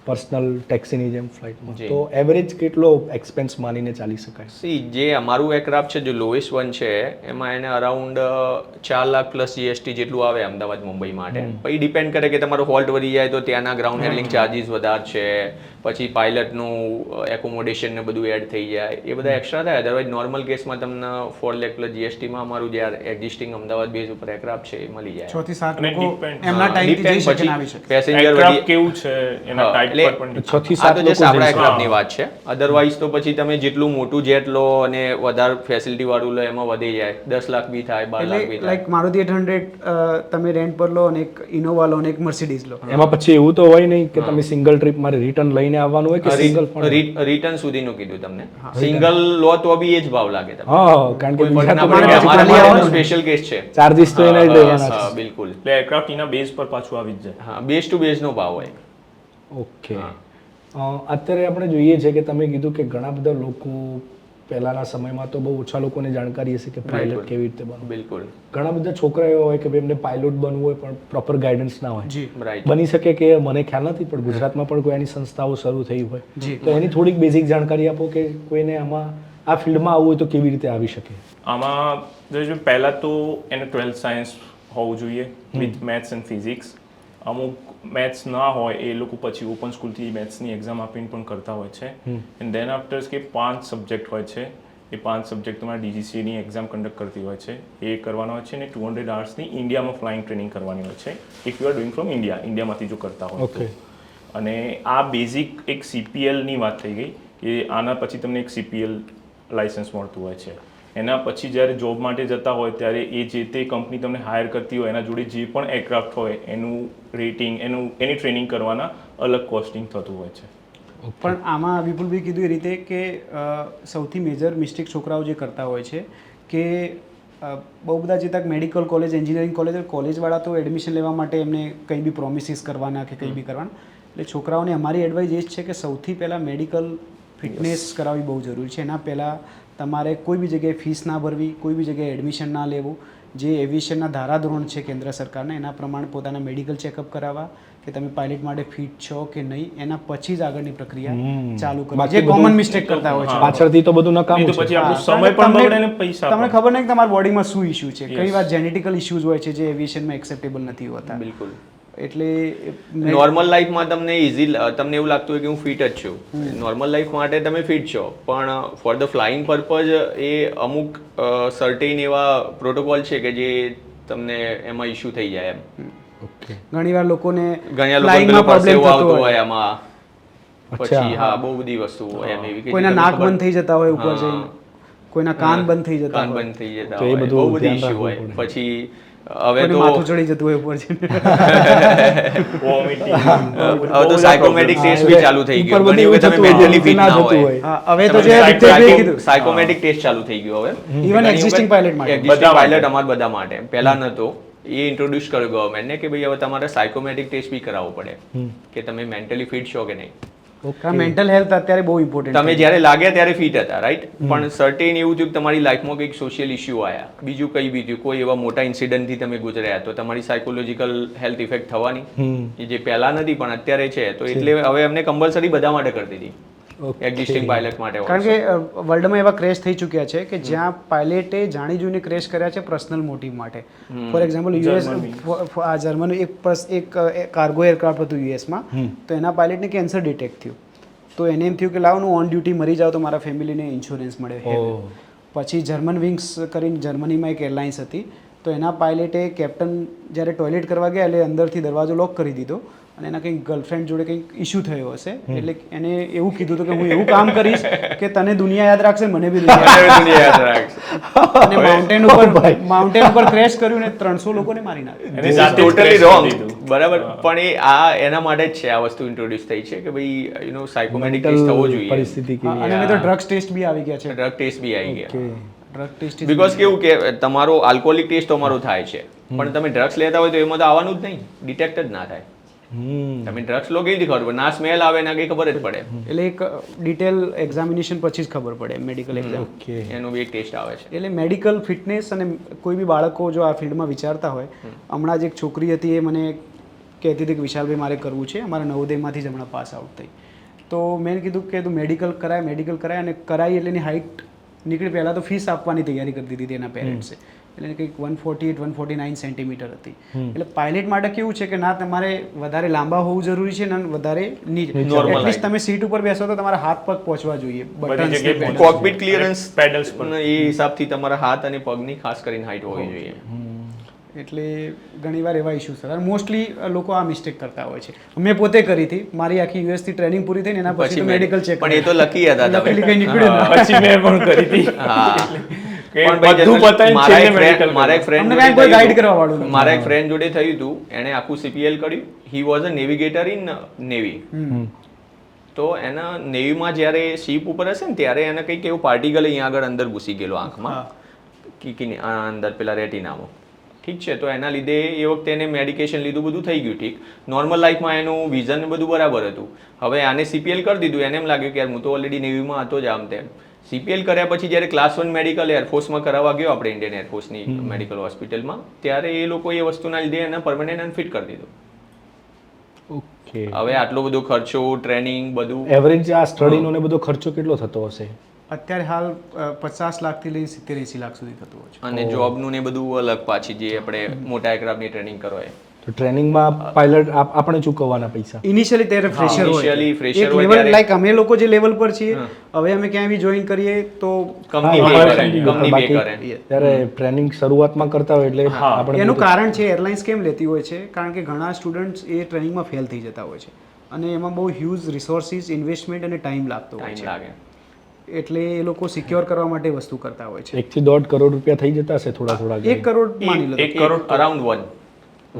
પર્સનલ ટેક્સીની જેમ ફ્લાઇટમાં. જી. તો એવરેજ કેટલો એક્સપેન્સ માનીને ચાલી શકાય? જે અમારું એરક્રાફ્ટ છે, જે લોએસ્ટ વન છે, એમાં એને અરાઉન્ડ 4 લાખ પ્લસ જીએસટી જેટલું આવે અમદાવાદ મુંબઈ માટે. પછી ડિપેન્ડ કરે કે તમારો હોલ્ટ વધી જાય તો ત્યાંના ગ્રાઉન્ડ હેન્ડલિંગ ચાર્જીસ વધારે છે, પછી પાયલટનું એકોમોડેશન ને બધું એડ થઈ જાય, એ બધા એક્સ્ટ્રા થાય. અદરવાઇઝ નોર્મલ કેસમાં તમને 4 લાખ પ્લસ જીએસટીમાં અમારું જે એક્ઝિસ્ટિંગ અમદાવાદ બેઝ ઉપર એરક્રાફ્ટ છે એ મળી જાય. 6 થી 7 અને લોકો depend- એમના ટાઈમથી જઈ શકે પછી ને આવી શકે. પેસેન્જર એરક્રાફ્ટ વધી કેવું છે એના ટાઈપ એટલે પર પણ 6 થી આ 7 તો જે લોકો આપણા જઈ શકે. એરક્રાફ્ટની વાત છે. અધરવાઇઝ તો પછી તમે જેટલું મોટું જેટ લો અને વધારે ફેસિલિટી વાળું લો એમાં વધી જાય. 10 લાખ બી થાય, 12 લાખ બી એટલે થાય. લાઈક મારુતિ 800 તમે રેન્ટ પર લો અને એક ઇનોવા લો અને એક મર્સિડીઝ લો. એમાં પછી એવું તો હોય નહીં કે તમે સિંગલ ટ્રીપ મારે રિટર્ન લઈને આવવાનું હોય કે સિંગલ પણ? રિટર્ન સુધીનું કીધું તમને. સિંગલ લો તો બી એ જ ભાવ લાગે તમને. હા, કારણ કે કોઈ બીજા ફરક ના તો પડે. પછી અમારા ખાલી માટેનો આવવાનું. સ્પેશિયલ કેસ છે. ચાર્જીસ તો એના જ લેવાના હા, છે. બિલકુલ. એટલે એરક્રાફ્ટ એના બેઝ પર પાછું આવી જ જાય. હા, બેઝ ટુ બેઝ નો ભાવ હોય. ઓકે. અત્યારે આપણે જોઈએ છે કે તમે કીધું કે ઘણા બધા લોકો પહેલાના સમયમાં તો બહુ ઓછા લોકોને જાણકારી હશે કે પાયલટ બિલકુલ. કેવી રીતે બનવું. બિલકુલ. ઘણા બધા છોકરા એવા હોય કે ભાઈ એમને પાયલોટ બનવું હોય પણ પ્રોપર ગાઈડન્સ ના હોય. જી રાઈટ. બની શકે કે મને ખ્યાલ નથી પણ ગુજરાતમાં પણ કોઈ આની સંસ્થાઓ શરૂ થઈ હોય જી. તો એની થોડીક બેઝિક જાણકારી આપો કે કોઈને આમાં આ ફિલ્ડમાં આવવું હોય તો કેવી રીતે આવી શકે. આમાં જો પહેલાં તો એને 12th સાયન્સ હોવું જોઈએ વિથ મેથ્સ એન્ડ ફિઝિક્સ. અમુક મેથ્સ ના હોય એ લોકો પછી ઓપન સ્કૂલથી મેથ્સની એક્ઝામ આપીને પણ કરતા હોય છે. એન્ડ દેન આફ્ટર્સ કે 5 સબ્જેક્ટ હોય છે, એ 5 સબ્જેક્ટ તમારે DGCAની એક્ઝામ કન્ડક્ટ કરતી હોય છે, એ કરવાનો હોય છે અને 200 આવર્સની ઇન્ડિયામાં ફ્લાઇંગ ટ્રેનિંગ કરવાની હોય છે if you are doing from ઇન્ડિયામાંથી જો કરતા હોય તો. અને આ બેઝિક એક CPLની વાત થઈ ગઈ કે આના પછી તમને એક CPL લાઇસન્સ મળતું હોય છે. એના પછી જ્યારે જોબ માટે જતા હોય ત્યારે એ જે તે કંપની તમને હાયર કરતી હોય એના જોડે જે પણ એરક્રાફ્ટ હોય એનું રેટિંગ એની ટ્રેનિંગ કરવાના અલગ કોસ્ટિંગ થતું હોય છે. પણ આમાં વિપુલભાઈ કીધું એ રીતે કે સૌથી મેજર મિસ્ટેક છોકરાઓ જે કરતા હોય છે કે બહુ બધા જે તક મેડિકલ કોલેજ, એન્જિનિયરિંગ કોલેજવાળા તો એડમિશન લેવા માટે એમને કંઈ બી પ્રોમિસીસ કરવાના કે કંઈ બી કરવાના. એટલે છોકરાઓને અમારી એડવાઇસ એ જ છે કે સૌથી પહેલાં મેડિકલ ફિટનેસ કરાવવી બહુ જરૂરી છે. એના પહેલાં તમારે કોઈ બી જગ્યાએ ફીસ ના ભરવી, કોઈ બી જગ્યાએ એડમિશન ના લેવું. જે એવિએશનના ધારાધોરણ છે કેન્દ્ર સરકારના એના પ્રમાણે પોતાના મેડિકલ ચેકઅપ કરાવવા કે તમે પાયલટ માટે ફિટ છો કે નહીં, એના પછી જ આગળની પ્રક્રિયા ચાલુ કરવી. જે કોમન મિસ્ટેક કરતા હોય છે પાછળથી તો બધું નકામું તો છે. પછી આપણો હા, સમય પણ તમને- બગડે ને પૈસા તમને પણ. ખબર નહીં કે તમારા બોડીમાં શું ઇશ્યુ છે. Yes. કઈ વાર જેનેટિકલ ઇશ્યુઝ હોય છે જે એવિએશનમાં એક્સેપ્ટેબલ નથી હોતા. બિલકુલ. એટલે નોર્મલ લાઈફમાં તમને તમને એવું લાગતું હોય કે હું ફિટ જ છું. નોર્મલ લાઈફ માટે તમે ફિટ છો, પણ ફોર ધ ફ્લાઇંગ પર્પઝ એ અમુક સર્ટેન એવા પ્રોટોકોલ છે કે જે તમને એમાં ઇશ્યુ થઈ જાય એમ. ઘણીવાર લોકોને ઘણા લોકો flying માં problem પરસેવો થતો આવતો હોય. હોય એમાં. અચ્છા. પછી હા, બહુ બધી વસ્તુ હોય એમ એવી કે કોઈના તમને નાક ખબર- બંધ થઈ જતા હોય ઉપર હા. જઈને, કોઈના કાન બંધ થઈ જતા કાન હોય, બંધ થઈ જતા તો એ હોય, બધું બહુ બધી ધ્યાન ઇશ્યુ હોય. રાખવું પડે. પછી હવે કોઈને તો માથું ચડી જતું હોય ઉપર જઈને. Vomiting. હવે તો સાયકોમેટિક ટેસ્ટ બી ચાલુ થઈ ગયો. ઉપર ઘણી બધું વખત તમે એવું થતું હોય, મેન્ટલી ફિટ ના ના થતું હોય. હોય. હા, હવે તો જે વિદ્યાર્થીએ કીધું સાયકોમેટિક ટેસ્ટ ચાલુ થઈ ગયો હવે. Even existing pilot માટે. એક્ઝિસ્ટિંગ બધા પાયલટ માટે. અમારા બધા માટે. પહેલા નતો. એ ઇન્ટ્રોડ્યુસ કર્યો ગવર્મેન્ટને કે ભાઈ હવે તમારે સાયકોમેટિક ટેસ્ટ બી કરાવવો પડે કે તમે મેન્ટલી ફિટ છો કે નહીં. મેન્ટલ હેલ્થ અત્યારે બહુ ઇમ્પોર્ટન્ટ તમે જ્યારે લાગ્યા ત્યારે ફિટ હતા, રાઈટ? પણ સર્ટેન એવું થયું કે તમારી લાઈફમાં કંઈક સોશિયલ ઇશ્યુ આવ્યા, બીજું કંઈ બી થયું, કોઈ એવા મોટા ઇન્સિડન્ટથી તમે ગુજર્યા તો તમારી સાયકોલોજીકલ હેલ્થ ઇફેક્ટ થવાની, એ જે પહેલા નથી પણ અત્યારે છે. તો એટલે હવે અમને કમ્પલસરી બધા માટે કરી દીધી, એક્ઝિસ્ટિંગ પાયલટ માટે. કારણ કે વર્લ્ડમાં એવા ક્રેશ થઈ ચૂક્યા છે કે જ્યાં પાયલટે જાણી જોઈને ક્રેશ કર્યા છે પર્સનલ મોટિવ માટે. ફોર એક્ઝામ્પલ જર્મન એક કાર્ગો એરક્રાફ્ટ હતું યુએસમાં, તો એના પાયલટને કેન્સર ડિટેક્ટ થયું. તો એને એમ થયું કે લાવ હું ઓન ડ્યુટી મરી જાઉં તો મારા ફેમિલીને ઇન્સ્યોરન્સ મળે. પછી જર્મન વિંગ્સ કરીને જર્મનીમાં એક એરલાઇન્સ હતી, તો એના પાયલટે કેપ્ટન જ્યારે ટોયલેટ કરવા ગયા એટલે અંદરથી દરવાજો લોક કરી દીધો અને એના કંઈક ગર્લફ્રેન્ડ જોડે કંઈક ઇશ્યુ થયો હશે, એટલે એને એવું કીધું હતું કે હું એવું કામ કરીશ કે તને દુનિયા યાદ રાખશે, મને બી દુનિયા યાદ રાખશે. અને માઉન્ટેન ઉપર ક્રેશ કર્યું ને 300 લોકોને મારી નાખ્યા. એની જાતે જ ટોટલી crash રોંગ, કરી દીધું. બરાબર. પણ એ આ એના માટે જ છે આ વસ્તુ ઇન્ટ્રોડ્યુસ થઈ છે કે ભાઈ સાયકોમેટિક ટેસ્ટ થવો જોઈએ. પરિસ્થિતિ કેવી? અને હવે તો ડ્રગ્સ ટેસ્ટ બી આવી ગયા છે. ડ્રગ ટેસ્ટ બી આવી ગયા. ડ્રગ ટેસ્ટ બીકોઝ કેવું કે તમારો આલ્કોહોલિક ટેસ્ટ તમારો થાય છે, પણ તમે ડ્રગ્સ લેતા હોય તો એમાં તો આવવાનું જ નહીં, ડિટેક્ટ જ ના થાય. તમે ડ્રગ્સ લો કેવી રીતે ખબર પડે? ના સ્મેલ આવે ના કઈ ખબર જ પડે. એટલે એક ડિટેલ એક્ઝામિનેશન પછી જ ખબર પડે, મેડિકલ એક્ઝામ. એનો બી એક ટેસ્ટ આવે છે. એટલે મેડિકલ ફિટનેસ અને કોઈ બી બાળકો જો આ ફિલ્ડમાં વિચારતા હોય, હમણાં જ એક છોકરી હતી એ મને કહેતી હતી કે વિશાલભાઈ મારે કરવું છે, અમારા નવોદયમાંથી જ હમણાં પાસ આઉટ થઈ. તો મેં કીધું કે તું મેડિકલ કરાય અને કરાવી એટલે એની હાઇટ નીકળી. પહેલાં તો ફીસ આપવાની તૈયારી કરતી હતી એના પેરેન્ટ્સે, એટલે કંઈક 148-149 સેન્ટીમીટર હતી. એટલે પાયલટ માટે કેવું છે કે ના તમારે વધારે લાંબા હોવું જરૂરી છે ને વધારે નીચે. એટલીસ્ટ તમે સીટ ઉપર બેસો તો તમારા હાથ પગ પહોંચવા જોઈએ. કોકપિટ ક્લિયરન્સ પેડલ્સ પર એ હિસાબથી તમારા હાથ અને પગની ખાસ કરીને હાઈટ હોવી જોઈએ. એટલે ઘણીવાર એવા ઇશ્યુઝ થતા. મોસ્ટલી લોકો આ મિસ્ટેક કરતા હોય છે. મેં પોતે કરી હતી. મારી આખી US થી ટ્રેનિંગ પૂરી થઈ ને એના પછી મેડિકલ ચેક. પણ એ તો લકી હતા તમે. લકીલી કંઈ નીકળ્યું ના. પછી મેં પણ કરી હતી. પણ બધું પતાવીને છેલ્લે medical મારા એક ફ્રેન્ડ અમને કાંઈ કોઈ ગાઈડ કરવા વાળું નથી. મારા એક ફ્રેન્ડ જોડે થયું હતું, એણે આખું CPL કર્યું. He was a navigator in navy. તો એના નેવીમાં જ્યારે શિપ ઉપર હશે ને ત્યારે એને કંઈક એવું પાર્ટિકલ અહીંયા આગળ અંદર ઘૂસી ગયેલો આંખમાં, અંદર પેલા રેટિનામાં. ઠીક છે, તો એના લીધે એ વખતે એને મેડિકેશન લીધું, બધું થઈ ગયું ઠીક. નોર્મલ લાઈફમાં એનું વિઝન બધું બરાબર હતું. હવે આને CPL કરી દીધું. એને એમ લાગ્યું કે યાર હું તો ઓલરેડી નેવીમાં હતો જ આમ તેમ. CPL કર્યા પછી જ્યારે ક્લાસ 1 મેડિકલ એરફોર્સમાં કરાવવા ગયો આપણે ઇન્ડિયન એરફોર્સની મેડિકલ હોસ્પિટલમાં, ત્યારે એ લોકો એ વસ્તુના લીધે એને પરમનન્ટ અનફિટ કરી દીધું. ઓકે. હવે આટલો બધો ખર્ચો, ટ્રેનિંગ બધું, એવરેજ આ સ્ટડીનો ને બધો ખર્ચો કેટલો થતો હશે? અત્યારે હાલ 50 લાખથી લઈને 70-80 લાખ સુધી થતું હોય છે. અને જોબનું ને બધું અલગ પાછી જે આપણે મોટા એરક્રાફ્ટની ટ્રેનિંગ કરો એ. તો ટ્રેનિંગ પાયલટ આપણે ચૂકવવાના પૈસા? ઇનિશિયલી ત્યારે ફ્રેશર હોય. initially fresher એક હોય લેવલ ત્યારે- લાઈક અમે લોકો જે લેવલ પર છીએ, હવે અમે ક્યાંય બી જોઈન કરીએ તો કંપની હા, પે હા, કરે, સમજી ગયો. કંપની પે બાકી કરે. ત્યારે ટ્રેનિંગ શરૂઆતમાં કરતા હોય એટલે આપણે એનું કારણ છે એરલાઇન્સ કેમ લેતી હોય છે, કારણ કે ઘણા સ્ટુડન્ટ્સ એ ટ્રેનિંગમાં ફેલ થઈ જતા હોય છે અને એમાં બહુ હ્યુજ રિસોર્સિસ, ઇન્વેસ્ટમેન્ટ અને ટાઈમ લાગતો હોય ટાઈમ છે. લાગે. એટલે એ લોકો સિક્યોર કરવા માટે વસ્તુ કરતા હોય છે. 1 થી 1.5 કરોડ રૂપિયા થઈ જતા હશે થોડા 1 કરોડ માની લો. 1 કરોડ અરાઉન્ડ 1.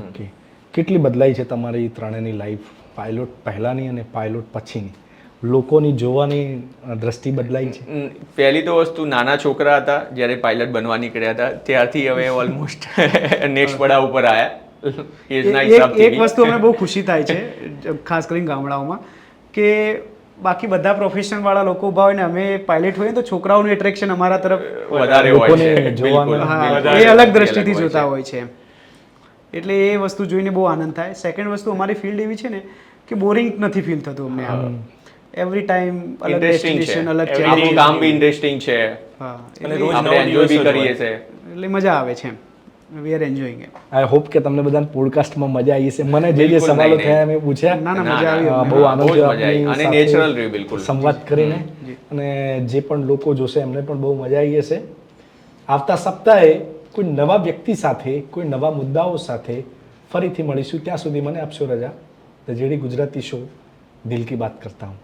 ઓકે. કેટલી બદલાઈ છે તમારી ત્રણેયની લાઈફ, પાયલોટ પહેલાની અને પાયલોટ પછીની? લોકોની જોવાની દ્રષ્ટિ બદલાઈ છે? પહેલી તો વસ્તુ, નાના છોકરા હતા જ્યારે પાયલટ બનવા નીકળ્યા હતા, ત્યારથી હવે ઓલમોસ્ટ નેક્સ્ટ પડાવ ઉપર આવ્યા. એજના હિસાબથી એક વસ્તુ અમને બહુ ખુશી થાય છે, ખાસ કરીને ગામડાઓમાં, કે બાકી બધા પ્રોફેશન વાળા લોકો ઉભા હોય ને અમે પાયલટ હોઈએ તો છોકરાઓનું એટ્રેક્શન અમારા તરફ વધારે હોય લોકોને છે. જોવાનું- બિલકુલ, હા, બિલકુલ. એ અલગ અલગ દ્રષ્ટિથી હોય જોતા છે. હોય છે. એટલે એ વસ્તુ જોઈને બહુ આનંદ થાય. સેકન્ડ વસ્તુ, અમારી ફિલ્ડ એવી છે ને કે બોરિંગ નથી ફીલ થતું અમને. એવરી ટાઈમ અલગ Interesting છે. ડેસ્ટિનેશન, અલગ આપણું challenge. કામ બી ઇન્ટરેસ્ટિંગ છે, હા, અને એટલે રોજ આપણે નવો એન્જોય બી દિવસ જ કરીએ હોય. છે. એટલે મજા આવે છે. We are enjoying it. I hope કે તમને બધાને પોડકાસ્ટમાં મજા આવી છે. મને જે બિલકુલ સવાલો નહીં, થયા મેં પૂછ્યા. ના ના, ના, મજા આવી ના, અમને. બહુ આનંદ બહુ જ થયો મજા આવી. આપની અને સાથે natural રહ્યું બિલકુલ. સંવાદ કરીને. અને જે પણ લોકો જોશે એમને પણ બહુ મજા આવી હશે. આવતા સપ્તાહે કોઈ નવા વ્યક્તિ સાથે, કોઈ નવા મુદ્દાઓ સાથે ફરીથી મળીશું. ત્યાં સુધી મને આપશો રજા. ધ જેડી ગુજરાતી શો દિલ કી બાત કરતા હું.